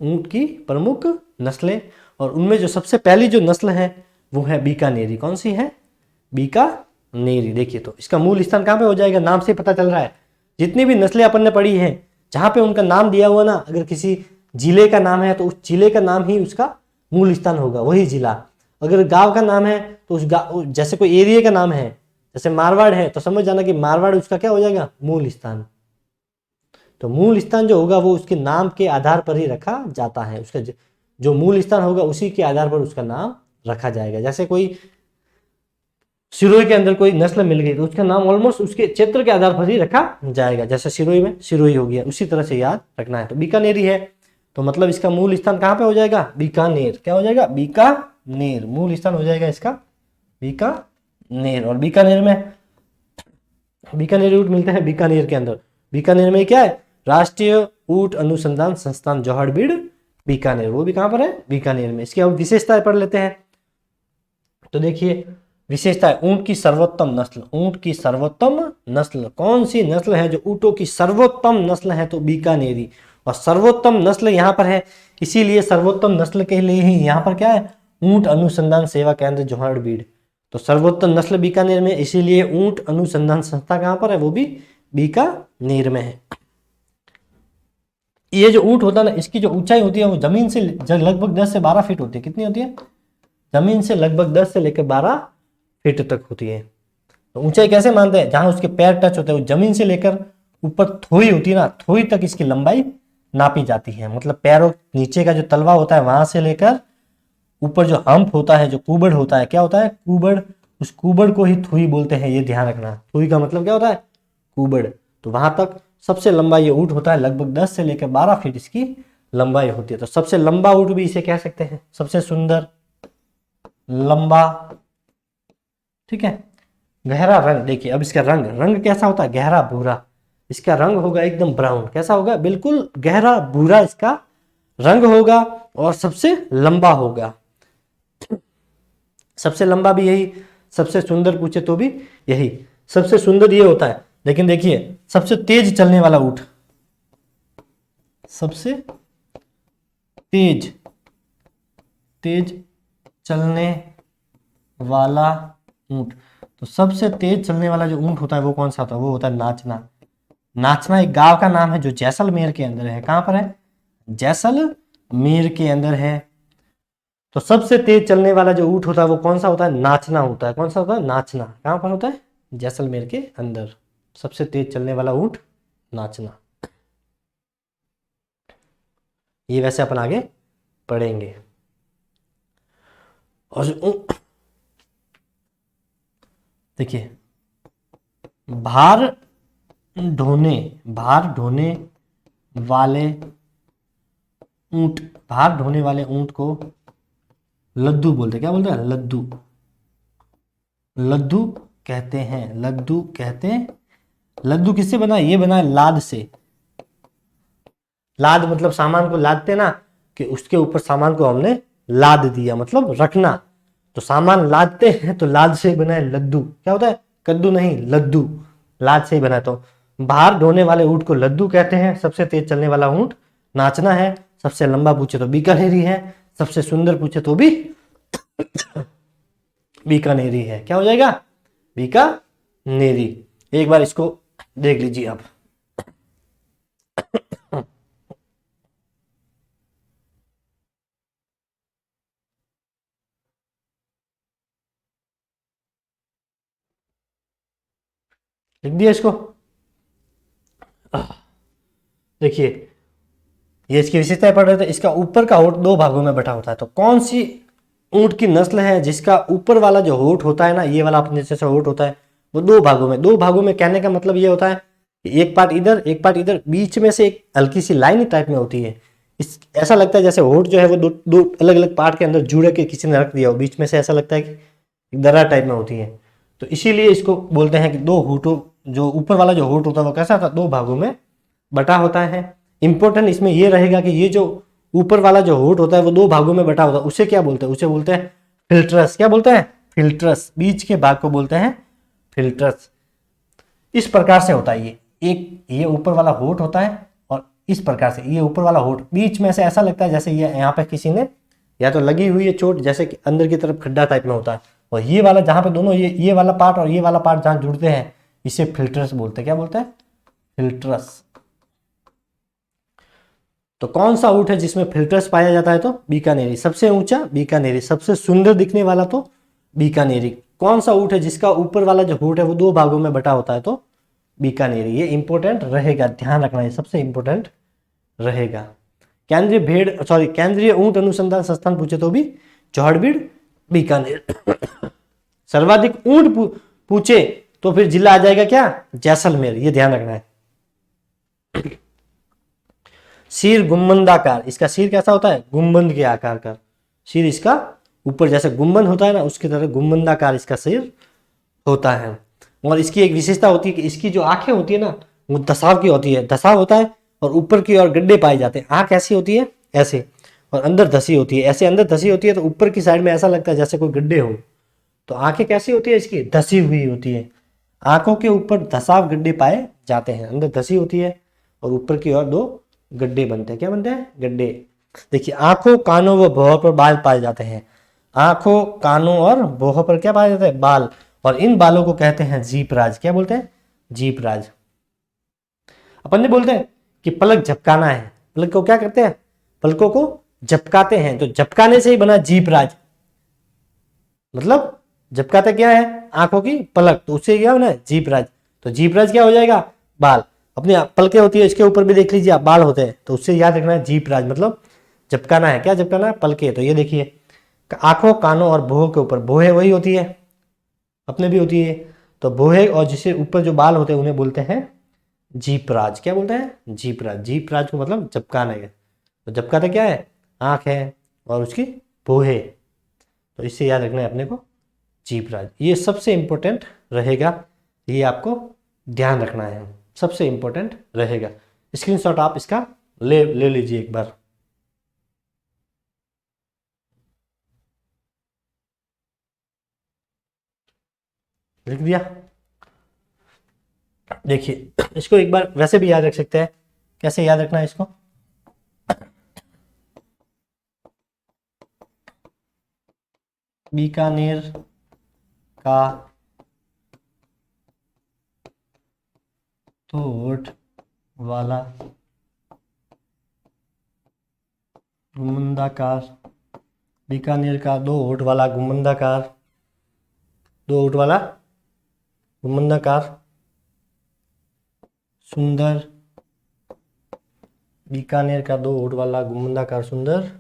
ऊंट की प्रमुख नस्लें, और उनमें जो सबसे पहली जो नस्ल है वो है बीकानेरी। कौन सी है? बीकानेरी। देखिए, तो इसका मूल स्थान कहाँ पे हो जाएगा? नाम से पता चल रहा है। जितनी भी नस्लें अपन ने पढ़ी हैं जहां पे उनका नाम दिया हुआ ना, अगर किसी जिले का नाम है तो उस जिले का नाम ही उसका मूल स्थान होगा, वही जिला। अगर गांव का नाम है तो उस गांव, जैसे कोई एरिया का नाम है, जैसे मारवाड़ है तो समझ जाना कि मारवाड़ उसका क्या हो जाएगा, मूल स्थान। तो मूल स्थान जो होगा वो उसके नाम के आधार पर ही रखा जाता है, उसका जो मूल स्थान होगा उसी के आधार पर उसका नाम रखा जाएगा। जैसे कोई सिरोही के अंदर कोई नस्ल मिल गई तो उसका नाम ऑलमोस्ट उसके क्षेत्र के आधार पर ही रखा जाएगा। जैसे सिरोही में सिरोही हो गया, उसी तरह से याद रखना है। तो बीकानेरी है तो मतलब इसका मूल स्थान कहाँ पे हो जाएगा, बीकानेर। क्या हो जाएगा, बीकानेर, मूल स्थान हो जाएगा इसका बीकानेर। और बीकानेर में बीकानेर ऊंट मिलते हैं बीकानेर के अंदर। बीकानेर में क्या है, राष्ट्रीय ऊंट अनुसंधान संस्थान जौहड़बीड़ बीकानेर, वो भी कहां पर है, बीकानेर में। इसकी हम विशेषताएं पढ़ लेते हैं। तो देखिए विशेषता है, ऊंट की सर्वोत्तम नस्ल। ऊंट की सर्वोत्तम नस्ल, कौन सी नस्ल है जो ऊंटों की सर्वोत्तम नस्ल है, तो बीकानेरी। और सर्वोत्तम नस्ल यहाँ पर है, इसीलिए सर्वोत्तम नस्ल के लिए ही यहाँ पर क्या है, ऊंट अनुसंधान सेवा केंद्र जौहड़बीड़। तो सर्वोत्तम नस्ल बीकानेर में, इसीलिए ऊंट अनुसंधान संस्था कहाँ पर है, वो भी बीकानेर में है। ये जो ऊंट होता है ना, इसकी जो ऊंचाई होती है वो जमीन से लगभग 10 से 12 फीट होती है। कितनी होती है, जमीन से लगभग 10 से लेकर 12 फीट तक होती है। तो ऊंचाई कैसे मानते हैं, जहां उसके पैर टच होते हैं, वो जमीन से लेकर ऊपर थोई होती है ना, थोई तक इसकी लंबाई नापी जाती है। मतलब पैरों नीचे का जो तलवा होता है वहां से लेकर ऊपर जो हम्प होता है, जो कुबड़ होता है, क्या होता है, कुबड़, उस कुबड़ को ही थोई बोलते हैं, ये ध्यान रखना। थोई का मतलब क्या होता है, कुबड़। तो वहां तक सबसे लंबा ये ऊंट होता है, लगभग 10 से लेकर 12 फीट इसकी लंबाई होती है। तो सबसे लंबा ऊंट भी इसे कह सकते हैं, सबसे सुंदर, लंबा, ठीक है। गहरा रंग, देखिए अब इसका रंग कैसा होता है, गहरा भूरा। इसका रंग होगा एकदम ब्राउन, कैसा होगा, बिल्कुल गहरा भूरा इसका रंग होगा। और सबसे लंबा होगा, सबसे लंबा भी यही, सबसे सुंदर पूछे तो भी यही, सबसे सुंदर ये होता है। लेकिन देखिए सबसे तेज चलने वाला ऊंट, सबसे तेज चलने वाला ऊंट, तो सबसे तेज चलने वाला जो ऊंट होता है वो कौन सा होता है, वो होता है नाचना। नाचना एक गांव का नाम है जो जैसलमेर के अंदर है। कहां पर है, जैसलमेर के अंदर है। तो सबसे तेज चलने वाला जो ऊंट होता है वो कौन सा होता है, नाचना होता है। कौन सा होता है, नाचना। कहां पर होता है, जैसलमेर के अंदर। सबसे तेज चलने वाला ऊंट नाचना। ये वैसे अपन आगे पढ़ेंगे। और देखिए भार ढोने वाले ऊंट, भार ढोने वाले ऊंट को लद्दू बोलते, क्या बोलते हैं, लद्दू कहते हैं। लद्दू किससे बना है, ये बना है लाद से। लाद मतलब सामान को लादते ना, कि उसके ऊपर सामान को हमने लाद दिया, मतलब रखना। तो सामान लादते हैं तो लाद से ही बना है लद्दू। क्या होता है, कद्दू नहीं, लद्दू, लाद से ही बना। तो भार ढोने वाले ऊंट को लद्दू कहते हैं। सबसे तेज चलने वाला ऊंट नाचना है। सबसे लंबा पूछे तो बीकानेरी है। सबसे सुंदर पूछे तो भी बीकानेरी है। क्या हो जाएगा, बीकानेरी। एक बार इसको देख लीजिए आप। लिख दिया इसको। देखिए ये इसकी विशेषताएं पढ़ रहे थे। इसका ऊपर का होठ 2 भागों में बटा होता है। तो कौन सी ऊंट की नस्ल है जिसका ऊपर वाला जो होठ होता है ना, ये वाला अपने जैसा होठ होता है, वो 2 भागों में, 2 भागों में कहने का मतलब ये होता है कि एक पार्ट इधर एक पार्ट इधर, बीच में से एक हल्की सी लाइन टाइप में होती है। इस ऐसा लगता है जैसे होठ जो है वो दो अलग अलग पार्ट के अंदर जुड़े के किसी ने रख दिया हो, बीच में से ऐसा लगता है कि एक दर्रा टाइप में होती है। तो इसीलिए इसको बोलते हैं कि 2 होठों, जो ऊपर वाला जो होठ होता है वो कैसा होता है, 2 भागों में बटा होता है। इंपॉर्टेंट इसमें यह रहेगा कि ये जो ऊपर वाला जो होठ होता है वो 2 भागों में बटा होता है, उसे क्या बोलते हैं, उसे बोलते हैं फिल्ट्रस। क्या बोलते हैं, फिल्ट्रस। बीच के भाग को बोलते हैं फिल्ट्रस। इस प्रकार से होता है ये ऊपर वाला होठ होता है, और इस प्रकार से ये ऊपर वाला होठ बीच में से ऐसा लगता है जैसे ये यहाँ पे किसी ने या तो लगी हुई है चोट, जैसे कि अंदर की तरफ खड्डा टाइप में होता है। और ये वाला जहाँ पे दोनों ये वाला पार्ट और ये वाला पार्ट जहाँ जुड़ते हैं, इसे फिल्ट्रस बोलते हैं। क्या बोलते हैं, फिल्ट्रस। तो कौन सा ऊँट है जिसमें फिल्टर्स पाया जाता है? तो बीकानेरी। सबसे ऊंचा बीकानेरी। सबसे सुंदर दिखने वाला तो बीकानेरी। कौन सा ऊँट है जिसका ऊपर वाला जो होंठ है वो 2 भागों में बटा होता है? तो बीकानेरी। ये इंपॉर्टेंट रहेगा, ध्यान रखना, ये सबसे इंपॉर्टेंट रहेगा। केंद्रीय ऊंट अनुसंधान संस्थान पूछे तो भी चौहड़बीड़ बीकानेर। सर्वाधिक ऊंट पूछे तो फिर जिला आ जाएगा क्या? जैसलमेर। ये ध्यान रखना है। सिर गुम्बदाकार। इसका सिर कैसा होता है? गुम्बद के आकार का सिर। इसका ऊपर जैसे गुम्बद होता है ना, उसकी तरह गुम्बदाकार इसका सिर होता है। और इसकी एक विशेषता होती है कि इसकी जो आंखें होती है ना, वो दसाव की होती है। दसाव होता है और ऊपर की ओर गड्ढे पाए जाते हैं। आंख ऐसी होती है ऐसे, और अंदर धसी होती है ऐसे। अंदर धसी होती है तो ऊपर की साइड में ऐसा लगता है जैसे कोई गड्ढे हो। तो आंखें कैसी होती है इसकी? धसी हुई होती है। आंखों के ऊपर धसाव गड्ढे पाए जाते हैं। अंदर धसी होती है और ऊपर की ओर 2 गड्ढे बनते हैं। क्या बनते हैं? गड्ढे। देखिए, आंखों, कानों व भौहों पर बाल पाए जाते हैं। आंखों, कानों और भौहों पर क्या पाए जाते हैं? बाल। और इन बालों को कहते हैं जीपराज। क्या बोलते हैं? जीपराज। अपन ने बोलते हैं कि पलक झपकाना है। पलक को क्या करते हैं? पलकों को झपकाते हैं। तो झपकाने से ही बना जीपराज। मतलब झपकाते क्या है? आंखों की पलक, तो उससे क्या बना? जीपराज। तो जीपराज क्या हो जाएगा? बाल। अपनी पलकें होती है, इसके ऊपर भी देख लीजिए आप, बाल होते हैं। तो उससे याद रखना है जीपराज मतलब झपकाना है। क्या झपकाना है? पलके। तो ये देखिए, आंखों, कानों और भौहों के ऊपर, भौहें वही होती है अपने भी होती है। तो भौहें और जिससे ऊपर जो बाल होते हैं उन्हें बोलते हैं जीपराज। क्या बोलते हैं? जीपराज। जीपराज को मतलब झपकाना है। तो झपकाते क्या है? आंख है और उसकी भौहें। तो इससे याद रखना है अपने को जीपराज। ये सबसे इंपॉर्टेंट रहेगा, ये आपको ध्यान रखना है, सबसे इंपॉर्टेंट रहेगा। स्क्रीनशॉट आप इसका ले लीजिए एक बार। लिख दिया? देखिए, इसको एक बार वैसे भी याद रख सकते हैं। कैसे याद रखना है इसको? बीकानेर का होठ वाला गुम्बदाकार। बीकानेर का 2 होठ वाला गुम्बदाकार, 2 होठ वाला गुम्बदाकार सुंदर। बीकानेर का 2 होठ वाला गुम्बदाकार सुंदर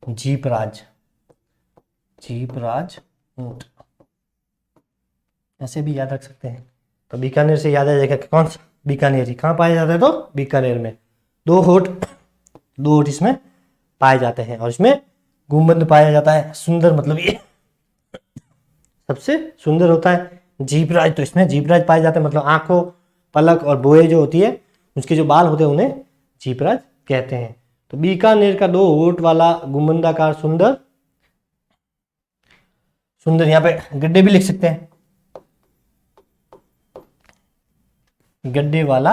जीपराज। जीपराज ऊंट। ऐसे भी याद रख सकते हैं। तो बीकानेर से याद आ जाएगा कि कौन सा? बीकानेरी। कहाँ पाया जाता है? तो बीकानेर में। 2 होठ इसमें पाए जाते हैं और इसमें गुम्बद पाया जाता है। सुंदर मतलब ये सबसे सुंदर होता है। जीपराज, तो इसमें जीपराज पाए जाते हैं। मतलब आंखों, पलक और बोए जो होती है, उसके जो बाल होते हैं उन्हें जीपराज कहते हैं। तो बीकानेर का 2 होठ वाला गुम्बदाकार सुंदर, सुंदर यहाँ पे गड्ढे भी लिख सकते हैं। गड्ढे वाला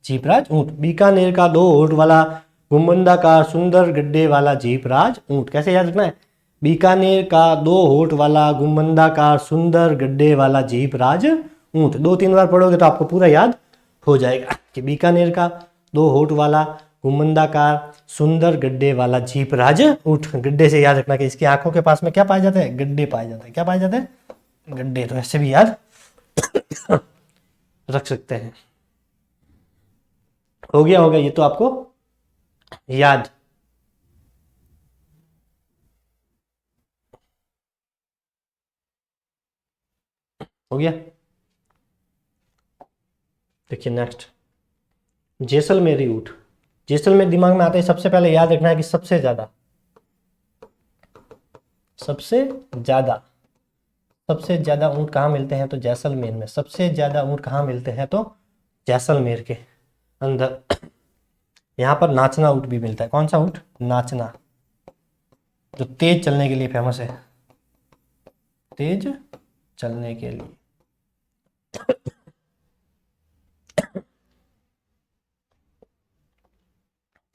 जीपराज ऊंट। बीकानेर का 2 होठ वाला गुम्बदाकार सुंदर गड्ढे वाला जीपराज ऊंट। कैसे याद रखना है? बीकानेर का 2 होठ वाला गुम्बदाकार सुंदर गड्ढे वाला जीपराज ऊंट। 2-3 बार पढ़ोगे तो आपको पूरा याद हो जाएगा कि बीकानेर का 2 होठ वाला गुम्बदाकार सुंदर गड्ढे वाला जीपराज ऊंट। गड्ढे से याद रखना कि इसकी आंखों के पास में क्या पाए जाते हैं? गड्ढे पाए जाते हैं। क्या पाए जाते हैं? गड्ढे। तो ऐसे भी याद रख सकते हैं। हो गया ये तो आपको याद। हो गया? देखिए नेक्स्ट, जैसलमेरी ऊंट। जैसलमेर दिमाग में आते ही सबसे पहले याद रखना है कि सबसे ज्यादा ऊंट कहाँ मिलते हैं? तो जैसलमेर में। सबसे ज्यादा ऊंट कहाँ मिलते हैं? तो जैसलमेर के अंदर। यहाँ पर नाचना ऊंट भी मिलता है। कौन सा ऊंट? नाचना, जो तेज चलने के लिए फेमस है। तेज चलने के लिए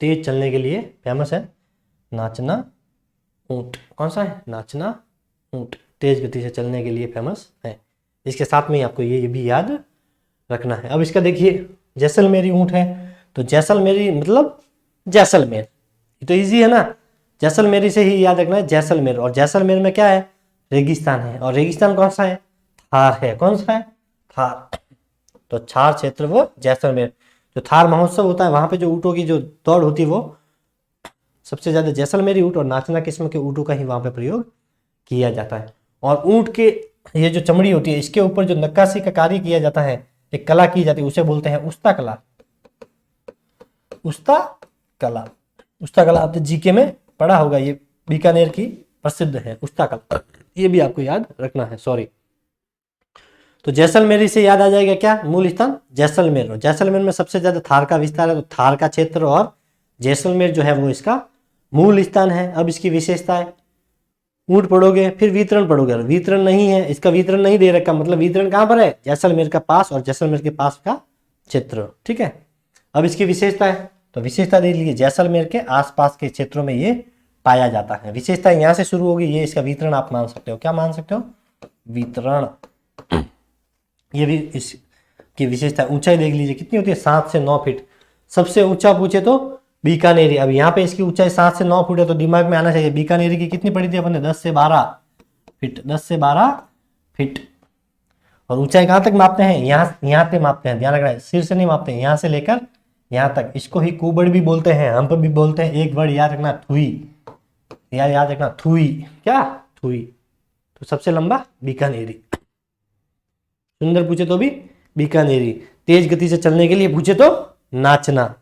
तेज चलने के लिए फेमस है नाचना ऊंट। कौन सा है? नाचना ऊंट। तेज गति से चलने के लिए फेमस है। इसके साथ में ही आपको ये भी याद रखना है। अब इसका देखिए, जैसलमेरी ऊंट है तो जैसलमेरी मतलब जैसलमेर, ये तो इजी है ना। जैसलमेरी से ही याद रखना है जैसलमेर, और जैसलमेर में क्या है, रेगिस्तान है, और रेगिस्तान कौन सा है, थार है। कौन सा है, थार। तो थार क्षेत्र वो जैसलमेर। जो थार महोत्सव होता है वहां पे जो ऊँटों की जो दौड़ होती है वो सबसे ज्यादा जैसलमेरी ऊँट और नाचना किस्म के ऊँटों का ही वहां पे प्रयोग किया जाता है। और ऊँट के ये जो चमड़ी होती है इसके ऊपर जो नक्काशी का कार्य किया जाता है, एक कला की जाती है, उसे बोलते हैं उस्ता कला। उस्ता कला, उस्ता कला आपने जीके में पढ़ा होगा, ये बीकानेर की प्रसिद्ध है उस्ता कला, ये भी आपको याद रखना है। सॉरी, तो जैसलमेरी से याद आ जाएगा क्या, मूल स्थान जैसलमेर। जैसलमेर में सबसे ज्यादा थार का विस्तार है, तो थार का क्षेत्र और जैसलमेर जो है वो इसका मूल स्थान है। अब इसकी विशेषता है, ऊंट पढ़ोगे फिर वितरण पढ़ोगे, वितरण नहीं है, इसका वितरण नहीं दे रखा, मतलब वितरण कहां पर है, जैसलमेर का पास और जैसलमेर के पास का क्षेत्र। ठीक है, अब इसकी विशेषता है, तो विशेषता देख लीजिए, जैसलमेर के आसपास के क्षेत्रों में ये पाया जाता है। विशेषता यहां से शुरू होगी, ये इसका वितरण आप मान सकते हो। क्या मान सकते हो, वितरण। ये भी इसकी विशेषता। ऊंचाई देख लीजिए कितनी होती है, 7 से 9 फीट। सबसे ऊंचा पूछे तो बीकानेरी। अब यहाँ पे इसकी ऊंचाई 7 से 9 फीट है, तो दिमाग में आना चाहिए बीकानेरी की कितनी पड़ी थी अपन ने, 10 से 12 फीट। 10 से 12 फीट। और ऊंचाई कहां तक मापते हैं, यहाँ पे मापते हैं, ध्यान रखना है, सिर से नहीं मापते हैं, यहाँ से लेकर यहाँ तक। इसको ही कुबड़ भी बोलते हैं, हम्प भी बोलते हैं। एक वर्ड याद रखना, थुई, याद रखना, थुई। क्या, थुई। तो सबसे लंबा बीकानेरी। सुंदर पूछे तो भी बीकानेरी। तेज गति से चलने के लिए पूछे तो नाचना।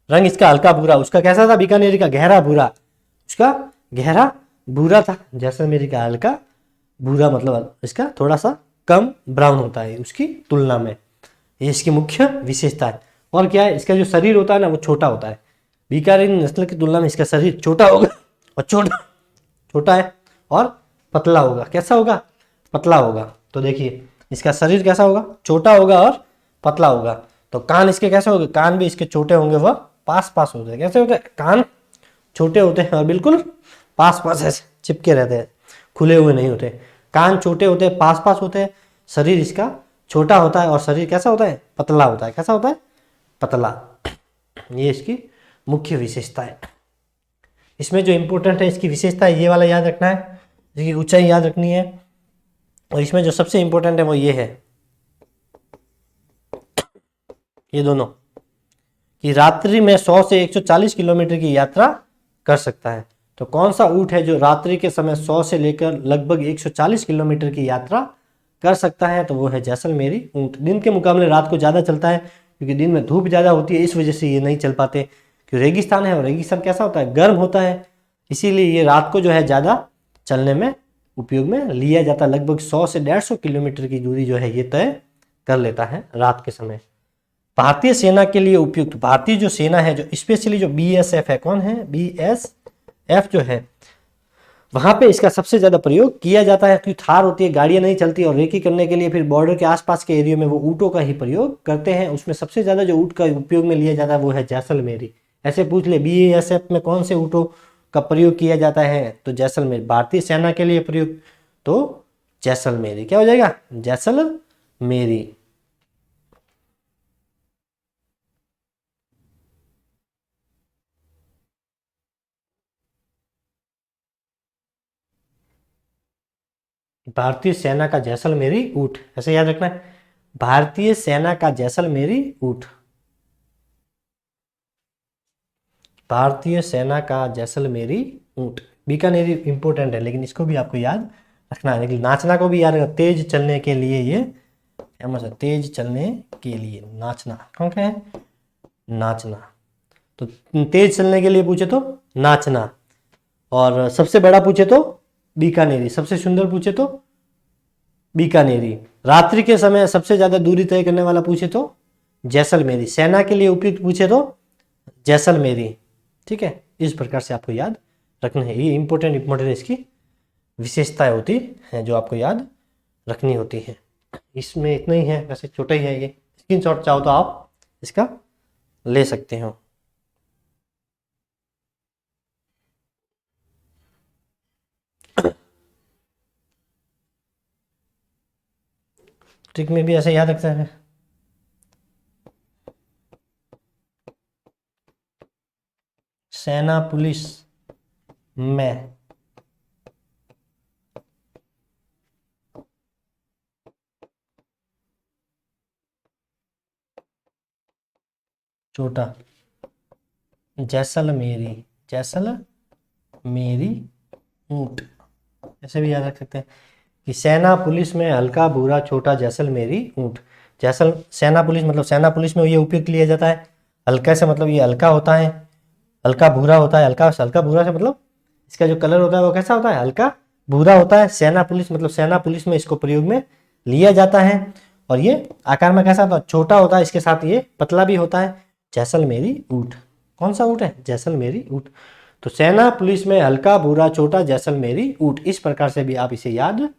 रंग इसका हल्का भूरा, उसका कैसा था, बीकानेरी का गहरा भूरा, उसका गहरा भूरा था। जैसलमेरी का हल्का भूरा, मतलब इसका थोड़ा सा कम ब्राउन होता है उसकी तुलना में। ये इसकी मुख्य विशेषता है। और क्या है, इसका जो शरीर होता है ना वो छोटा होता है। बीकानेरी नस्ल की तुलना में इसका शरीर छोटा होगा, और छोटा है और पतला होगा। कैसा होगा, पतला होगा। तो देखिए इसका शरीर कैसा होगा, छोटा होगा और पतला होगा। तो कान इसके कैसे होंगे, कान भी इसके छोटे होंगे, वह पास पास होते हैं। कैसे होते हैं, कान छोटे होते हैं और बिल्कुल पास पास ऐसे चिपके रहते हैं, खुले हुए नहीं होते। कान छोटे होते हैं, पास पास होते हैं। शरीर इसका छोटा होता है और शरीर कैसा होता है, पतला होता है। कैसा होता है, पतला। ये इसकी मुख्य विशेषता है। इसमें जो इंपॉर्टेंट है इसकी विशेषता है, ये वाला याद रखना है, इसकी ऊंचाई याद रखनी है। और इसमें जो सबसे इंपॉर्टेंट है वो ये है, ये दोनों, कि रात्रि में 100 से 140 किलोमीटर की यात्रा कर सकता है। तो कौन सा ऊंट है जो रात्रि के समय 100 से लेकर लगभग 140 किलोमीटर की यात्रा कर सकता है, तो वो है जैसलमेरी ऊंट। दिन के मुकाबले रात को ज़्यादा चलता है, क्योंकि दिन में धूप ज़्यादा होती है, इस वजह से ये नहीं चल पाते। क्योंकि रेगिस्तान है, और रेगिस्तान कैसा होता है, गर्म होता है, इसीलिए ये रात को जो है ज़्यादा चलने में उपयोग में लिया जाता है। लगभग 100 से 150 किलोमीटर की दूरी जो है ये तय कर लेता है रात के समय। भारतीय सेना के लिए उपयुक्त, भारतीय जो सेना है, जो स्पेशली जो बीएसएफ है, कौन है, बीएसएफ जो है, वहां पे इसका सबसे ज्यादा प्रयोग किया जाता है। क्योंकि थार होती है, गाड़ियां नहीं चलती, और रेकी करने के लिए फिर बॉर्डर के आसपास के एरिया में वो ऊँटों का ही प्रयोग करते हैं। उसमें सबसे ज्यादा जो ऊँट का उपयोग में लिया जाता है वो है जैसलमेरी। ऐसे पूछ ले, बीएसएफ में कौन से ऊँटों का प्रयोग किया जाता है, तो जैसलमेर। भारतीय सेना के लिए प्रयोग, तो जैसलमेरी। क्या हो जाएगा, जैसलमेरी। भारतीय सेना का जैसलमेरी ऊंट, ऐसे याद रखना है, भारतीय सेना का जैसलमेरी ऊंट। भारतीय सेना का जैसलमेरी ऊंट। बीकानेरी इंपोर्टेंट है, लेकिन इसको भी आपको याद रखना है। लेकिन नाचना को भी याद रखना, तेज चलने के लिए ये फेमस है, तेज चलने के लिए नाचना। कौन क्या है, नाचना। तो तेज चलने के लिए पूछे तो नाचना, और सबसे बड़ा पूछे तो बीकानेरी, सबसे सुंदर पूछे तो बीकानेरी। रात्रि के समय सबसे ज्यादा दूरी तय करने वाला पूछे तो जैसलमेरी। सेना के लिए उपयुक्त पूछे तो जैसलमेरी। ठीक है, इस प्रकार से आपको याद रखना है। ये इंपॉर्टेंट इसकी विशेषताएं होती हैं जो आपको याद रखनी होती है। इसमें इतना ही है, वैसे छोटा ही है ये। स्क्रीनशॉट चाहो तो आप इसका ले सकते हो। ट्रिक में भी ऐसे याद रखते हैं। सेना पुलिस में छोटा जैसलमेरी, जैसलमेरी ऊंट, ऐसे भी याद रख सकते हैं कि सेना पुलिस में हल्का भूरा छोटा जैसलमेरी ऊंट। सेना पुलिस मतलब सेना पुलिस में ये उपयोग लिया जाता है। हल्का से मतलब ये हल्का होता है, हल्का भूरा होता है। हल्का भूरा से मतलब इसका जो कलर होता है वो कैसा होता है, हल्का भूरा होता है। सेना पुलिस मतलब सेना पुलिस में इसको प्रयोग में लिया जाता है। और ये आकार में कैसा होता है, छोटा होता है, इसके साथ ये पतला भी होता है। जैसलमेरी ऊंट, कौन सा ऊंट है, जैसलमेरी ऊंट। तो सेना पुलिस में हल्का भूरा छोटा जैसलमेरी ऊंट, इस प्रकार से भी आप इसे याद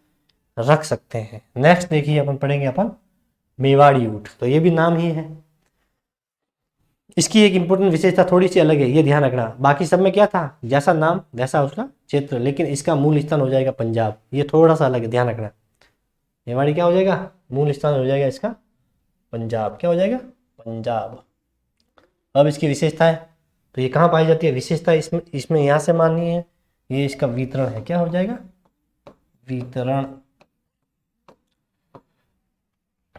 रख सकते हैं। नेक्स्ट देखिए अपन पढ़ेंगे मेवाड़ी ऊंट। तो ये भी नाम ही है, इसकी एक इंपॉर्टेंट विशेषता थोड़ी सी अलग है, ये ध्यान रखना। बाकी सब में क्या था, जैसा नाम वैसा उसका क्षेत्र, लेकिन इसका मूल स्थान हो जाएगा पंजाब। ये थोड़ा सा अलग है, ध्यान रखना। मेवाड़ी क्या हो जाएगा, मूल स्थान हो जाएगा इसका पंजाब। क्या हो जाएगा, पंजाब। अब इसकी विशेषता है, तो ये कहाँ पाई जाती है, विशेषता इसमें यहाँ से माननी है। ये इसका वितरण है, क्या हो जाएगा, वितरण।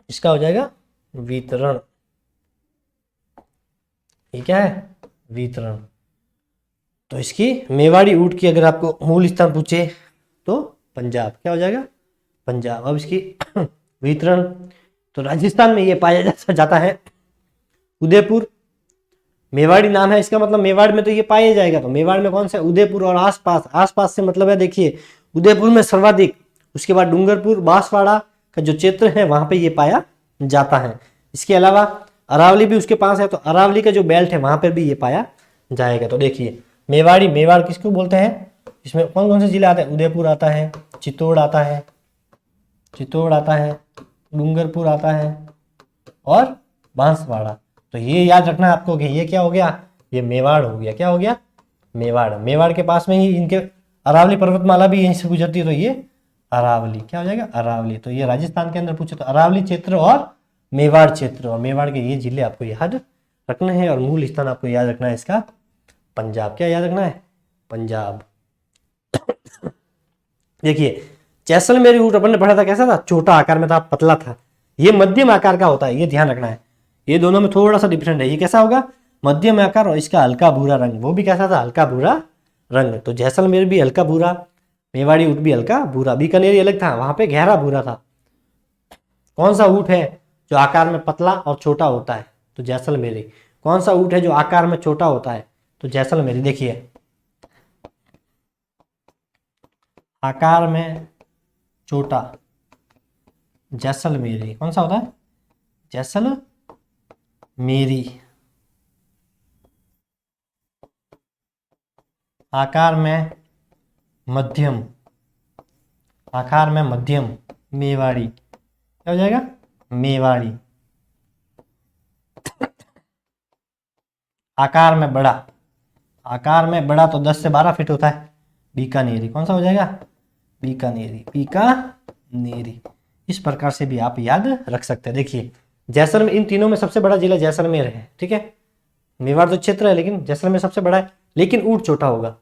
इसका हो जाएगा वितरण। ये क्या है, वितरण। तो इसकी मेवाड़ी ऊंट की अगर आपको मूल स्थान पूछे तो पंजाब। क्या हो जाएगा, पंजाब। अब इसकी वितरण, तो राजस्थान में ये पाया जाता है उदयपुर। मेवाड़ी नाम है इसका, मतलब मेवाड़ में तो ये पाया जाएगा। तो मेवाड़ में कौन सा, उदयपुर और आसपास। आसपास से मतलब है, देखिए उदयपुर में सर्वाधिक, उसके बाद डूंगरपुर बांसवाड़ा का जो क्षेत्र है वहां पे ये पाया जाता है। इसके अलावा अरावली भी उसके पास है, तो अरावली का जो बेल्ट है वहां पर भी ये पाया जाएगा। तो देखिए मेवाड़ी, मेवाड़ किसको बोलते हैं, इसमें कौन कौन से जिले आते हैं, उदयपुर आता है, चित्तौड़ आता है, डूंगरपुर आता है और बांसवाड़ा। तो ये याद रखना है आपको कि ये क्या हो गया, ये मेवाड़ हो गया। क्या हो गया, मेवाड़। मेवाड़ के पास में ही इनके अरावली पर्वतमाला भी यहीं से गुजरती है, तो ये अरावली। क्या हो जाएगा, अरावली। तो ये राजस्थान के अंदर पूछे तो अरावली क्षेत्र और मेवाड़ क्षेत्र, और मेवाड़ के ये जिले आपको याद रखने हैं। और मूल स्थान आपको याद रखना है इसका पंजाब। क्या याद रखना है, पंजाब। देखिए जैसलमेरी ऊंट अपन ने पढ़ा था, कैसा था, छोटा आकार में था, पतला था। ये मध्यम आकार का होता है, ये ध्यान रखना है। ये दोनों में थोड़ा सा डिफरेंट है। ये कैसा होगा, मध्यम आकार, और इसका हल्का भूरा रंग, वो भी कैसा था, हल्का भूरा रंग। तो जैसलमेर भी हल्का भूरा, मेवाड़ी ऊंट भी हल्का भूरा। बीकानेरी अलग था, वहां पे गहरा भूरा था। कौन सा ऊंट है जो आकार में पतला और छोटा होता है, तो जैसलमेरी। कौन सा ऊंट है जो आकार में छोटा होता है, तो जैसलमेरी। देखिए आकार में छोटा जैसलमेरी, कौन सा होता है, जैसलमेरी। आकार में मध्यम, मेवाड़ी। क्या हो जाएगा, मेवाड़ी। आकार में बड़ा तो 10 से 12 फीट होता है, बीकानेरी। कौन सा हो जाएगा, बीकानेरी। इस प्रकार से भी आप याद रख सकते हैं। देखिए जैसलमेर, इन तीनों में सबसे बड़ा जिला जैसलमेर है, ठीक है। मेवाड़ तो क्षेत्र है, लेकिन जैसलमेर सबसे बड़ा है, लेकिन ऊंट छोटा होगा।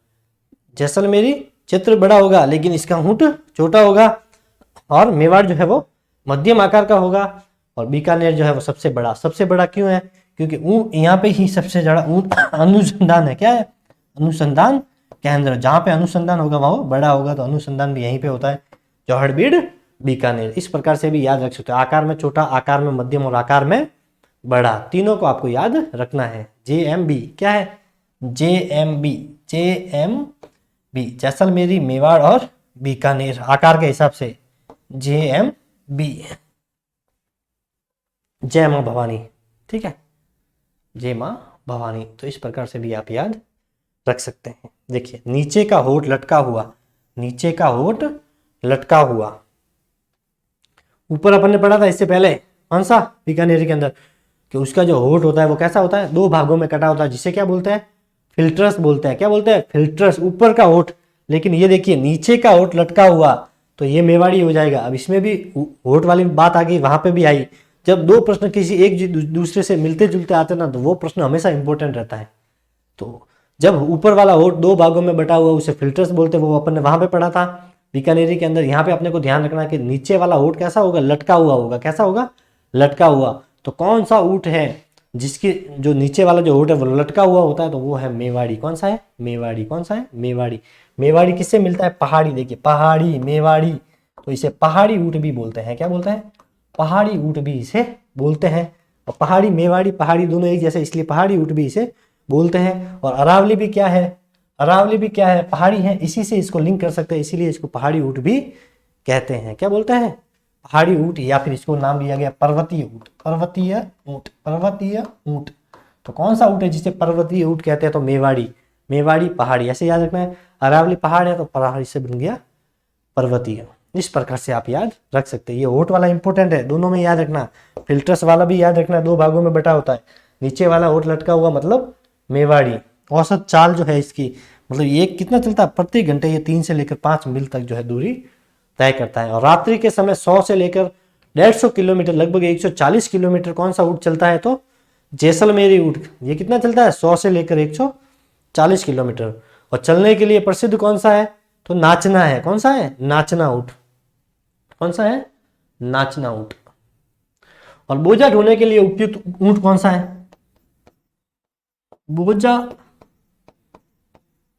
जैसलमेरी क्षेत्र बड़ा होगा, लेकिन इसका ऊंट छोटा होगा। और मेवाड़ जो है वो मध्यम आकार का होगा, और बीकानेर जो है वो सबसे बड़ा क्यों है, क्योंकि यहाँ पे ही सबसे ज्यादा ऊंट अनुसंधान है। क्या है, अनुसंधान केंद्र। जहां पे अनुसंधान होगा वहां बड़ा होगा, तो अनुसंधान भी यहीं पे होता है, जौहड़बीड़ बीकानेर। इस प्रकार से भी याद रख सकते हो, आकार में छोटा, आकार में मध्यम और आकार में बड़ा, तीनों को आपको याद रखना है। JMB क्या है, JMB जैसलमेरी, मेवाड़ और बीकानेर, आकार के हिसाब से JMB। जय मां भवानी, ठीक है, जय मां भवानी। तो इस प्रकार से भी आप याद रख सकते हैं। देखिए नीचे का होठ लटका हुआ, ऊपर अपन ने पढ़ा था इससे पहले, कौन सा, बीकानेर के अंदर, कि उसका जो होठ होता है वो कैसा होता है, 2 भागों में कटा होता है, जिसे क्या बोलते हैं, फिल्ट्रस बोलते हैं। क्या बोलते हैं, फिल्ट्रस, ऊपर का होठ। लेकिन ये देखिए नीचे का होठ लटका हुआ, तो ये मेवाड़ी हो जाएगा। अब इसमें भी होठ वाली बात आ गई, वहां पे भी आई। जब 2 प्रश्न किसी एक दूसरे से मिलते जुलते आते ना, तो वो प्रश्न हमेशा इंपॉर्टेंट रहता है। तो जब ऊपर वाला होठ दो भागों में बटा हुआ उसे फिल्टर्स बोलते हैं, वो अपन ने वहां पे पढ़ा था बीकानेरी के अंदर। यहाँ पे अपने को ध्यान रखना है कि नीचे वाला होठ कैसा होगा, लटका हुआ होगा। कैसा होगा, लटका हुआ। तो कौन सा ऊँट है जिसकी जो नीचे वाला जो होठ है वो लटका हुआ होता है, तो वो है मेवाड़ी। कौन सा है, मेवाड़ी। कौन सा है, मेवाड़ी। मेवाड़ी किससे मिलता है, पहाड़ी। देखिए पहाड़ी, मेवाड़ी, तो इसे पहाड़ी ऊँट भी बोलते हैं। क्या बोलते हैं, पहाड़ी ऊँट भी इसे बोलते हैं। और पहाड़ी, मेवाड़ी, पहाड़ी दोनों एक जैसे, इसलिए पहाड़ी ऊँट भी इसे बोलते हैं। और अरावली भी क्या है, अरावली भी क्या है, पहाड़ी है, इसी से इसको लिंक कर सकते हैं, इसीलिए इसको पहाड़ी ऊँट भी कहते हैं। क्या बोलते हैं, पहाड़ी ऊँट, या फिर इसको नाम दिया गया पर्वतीय ऊँट। पर्वतीय ऊँट, पर्वतीय ऊँट। तो कौन सा ऊँट है जिसे पर्वतीय ऊँट कहते हैं, तो मेवाड़ी। मेवाड़ी पहाड़ी, ऐसे याद रखना है। अरावली पहाड़ है तो पहाड़ी से बन गया पर्वतीय। इस प्रकार से आप याद रख सकते हैं। ये होठ वाला इंपॉर्टेंट है, दोनों में याद रखना। फिल्टर्स वाला भी याद रखना, दो भागों में बटा होता है। नीचे वाला होठ लटका हुआ मतलब मेवाड़ी। औसत चाल जो है इसकी, मतलब ये कितना चलता है प्रति घंटे, ये 3 से लेकर 5 मील तक जो है दूरी तय करता है। और रात्रि के समय 100 से लेकर 150 किलोमीटर, लगभग 140 किलोमीटर कौन सा ऊँट चलता है, तो जैसलमेरी ऊँट। ये कितना चलता है, 100 से लेकर 140 किलोमीटर। और चलने के लिए प्रसिद्ध कौन सा है, तो नाचना है। कौन सा है, नाचना ऊँट। कौन सा है, नाचना ऊँट। और बोझा ढोने के लिए उपयुक्त ऊँट कौन सा है, बोझा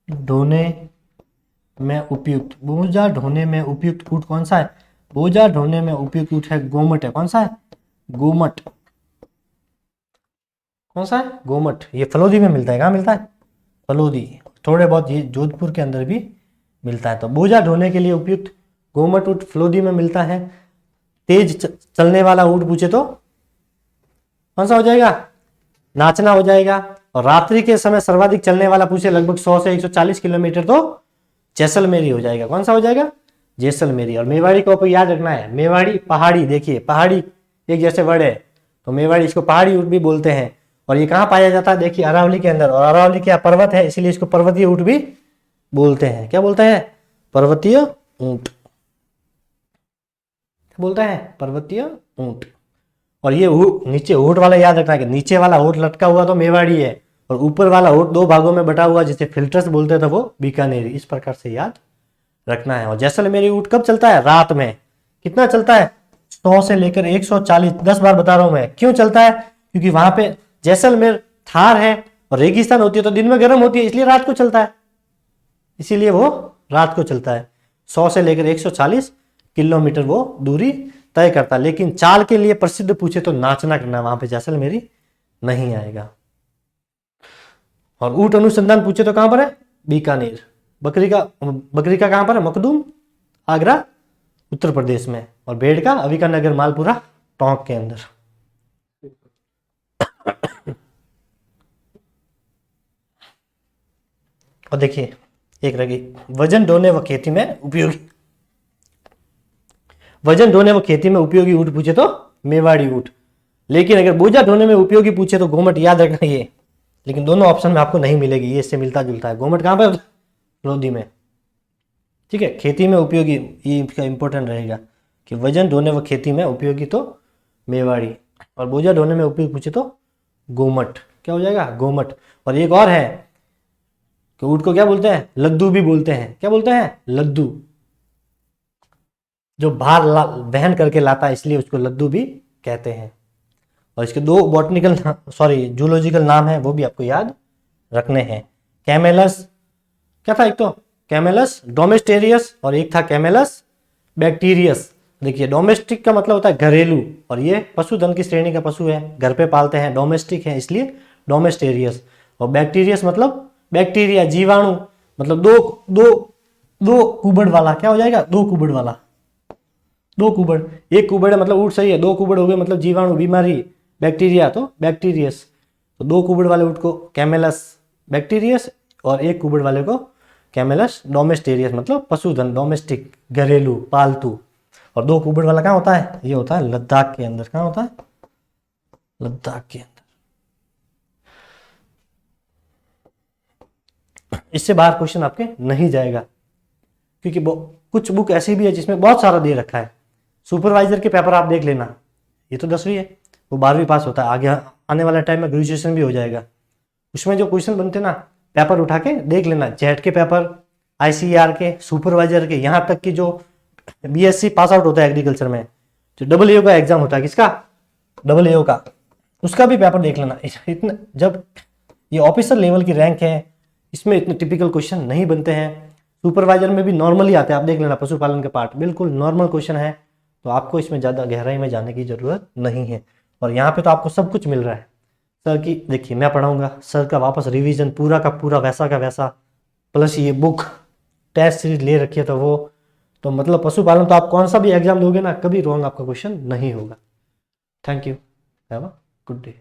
ढोने में उपयुक्त, बोझा ढोने में उपयुक्त ऊँट कौन सा है, बोझा ढोने में उपयुक्त ऊँट है गोमट है। कौन सा है, गोमट। कौन सा है, गोमट। ये फलोदी में मिलता है, कहाँ मिलता है, फलोदी। थोड़े बहुत ये जोधपुर के अंदर भी मिलता है। तो बोझा ढोने के लिए उपयुक्त गोमट ऊँट फलोदी में मिलता है। तेज चलने वाला ऊँट पूछे तो कौन सा हो जाएगा, नाचना हो जाएगा। और रात्रि के समय सर्वाधिक चलने वाला पूछे लगभग 100 से 140 किलोमीटर, तो जैसलमेरी हो जाएगा। कौन सा हो जाएगा, जैसलमेरी। और मेवाड़ी को आपको याद रखना है, मेवाड़ी पहाड़ी। देखिए पहाड़ी एक जैसे वर्ड है, तो मेवाड़ी, इसको पहाड़ी ऊँट भी बोलते हैं। और ये कहाँ पाया जाता है, देखिए अरावली के अंदर। और अरावली क्या पर्वत है, इसीलिए इसको पर्वतीय ऊँट भी बोलते हैं। क्या बोलते हैं, पर्वतीय ऊँट बोलता है, पर्वतीय ऊँट। और ये नीचे होठ वाला याद रखना है कि नीचे वाला होठ लटका हुआ तो मेवाड़ी है, और ऊपर वाला होठ दो भागों में बटा हुआ जिसे फिल्टर्स बोलते थे वो बीकानेरी। इस प्रकार से याद रखना है। और जैसलमेरी ऊँट कब चलता है, रात में। कितना चलता है, 100 से लेकर 140। 10 बार बता रहा हूं मैं, क्यों चलता है, क्योंकि वहां पे जैसलमेर थार है और रेगिस्तान होती है, तो दिन में गर्म होती है, इसलिए रात को चलता है। इसीलिए वो रात को चलता है। 100 से लेकर 140 किलोमीटर वो दूरी तय करता है। लेकिन चाल के लिए प्रसिद्ध पूछे तो नाचना करना, वहां पे जैसलमेरी नहीं आएगा। और ऊँट अनुसंधान पूछे तो कहां पर है, बीकानेर। बकरी का कहां पर है, मखदूम, आगरा, उत्तर प्रदेश में। और भेड़ का अविका-नगर, मालपुरा, टोंक के अंदर। और देखिए एक रही वजन ढोने व खेती में उपयोगी, वजन ढोने व खेती में उपयोगी ऊँट पूछे तो मेवाड़ी ऊँट। लेकिन अगर बोझा ढोने में उपयोगी पूछे तो गोमट। याद रखना ये, लेकिन दोनों ऑप्शन में आपको नहीं मिलेगी, ये इससे मिलता जुलता है। गोमट कहाँ पर, लोधी में। ठीक है, खेती में उपयोगी, ये इसका इंपॉर्टेंट रहेगा कि वजन ढोने व खेती में उपयोगी तो मेवाड़ी, और बोझा ढोने में उपयोगी पूछे तो गोमट। क्या हो जाएगा, गोमट। और एक और है कि ऊँट को क्या बोलते हैं, लद्दू भी बोलते हैं। क्या बोलते हैं, लद्दू। जो भार वहन करके लाता है, इसलिए उसको लद्दू भी कहते हैं। और इसके दो बॉटनिकल जूलॉजिकल नाम है, वो भी आपको याद रखने हैं। कैमेलस, क्या था, एक तो कैमेलस डोमेस्टेरियस और एक था कैमेलस बैक्टीरियस। देखिए डोमेस्टिक का मतलब होता है घरेलू, और ये पशुधन की श्रेणी का पशु है, घर पे पालते हैं, डोमेस्टिक है इसलिए डोमेस्टेरियस। और बैक्टीरियस मतलब बैक्टीरिया, जीवाणु, मतलब दो कुबड़ वाला। क्या हो जाएगा, दो कुबड़ वाला। दो कुबड़, एक कुबड़ है मतलब ऊँट सही है, दो कुबड़ हो गए मतलब जीवाणु, बीमारी, बैक्टीरिया, तो बैक्टीरियस। तो दो कुबड़ वाले ऊँट को कैमेलस बैक्टीरियस, और एक कुबड़ वाले को कैमेलस डोमेस्टेरियस, मतलब पशुधन, डोमेस्टिक, घरेलू, पालतू। और दो कुबड़ वाला कहाँ होता है, ये होता है लद्दाख के अंदर। कहाँ होता है, लद्दाख के अंदर। इससे बाहर क्वेश्चन आपके नहीं जाएगा, क्योंकि कुछ बुक ऐसी भी है जिसमें बहुत सारा दे रखा है। सुपरवाइजर के पेपर आप देख लेना, ये तो 10वीं है, वो 12वीं पास होता है, आगे आने वाला टाइम में ग्रेजुएशन भी हो जाएगा। उसमें जो क्वेश्चन बनते ना पेपर उठा के देख लेना, जेट के पेपर, आईसीआर के, सुपरवाइजर के, यहाँ तक कि जो बीएससी पास आउट होता है एग्रीकल्चर में, जो डबल एओ का एग्जाम होता है, किसका, डबल एओ का, उसका भी पेपर देख लेना। इतना जब ये ऑफिसर लेवल की रैंक है, इसमें इतने टिपिकल क्वेश्चन नहीं बनते हैं। सुपरवाइजर में भी नॉर्मली आते हैं, आप देख लेना, पशुपालन के पार्ट बिल्कुल नॉर्मल क्वेश्चन है, तो आपको इसमें ज़्यादा गहराई में जाने की जरूरत नहीं है। और यहाँ पे तो आपको सब कुछ मिल रहा है सर की, देखिए मैं पढ़ाऊंगा, सर का वापस रिवीजन पूरा का पूरा वैसा का वैसा, प्लस ये बुक टेस्ट सीरीज ले रखी है, तो वो तो मतलब पशुपालन तो आप कौन सा भी एग्जाम दोगे ना, कभी रॉन्ग आपका क्वेश्चन नहीं होगा। Thank you, have a good day.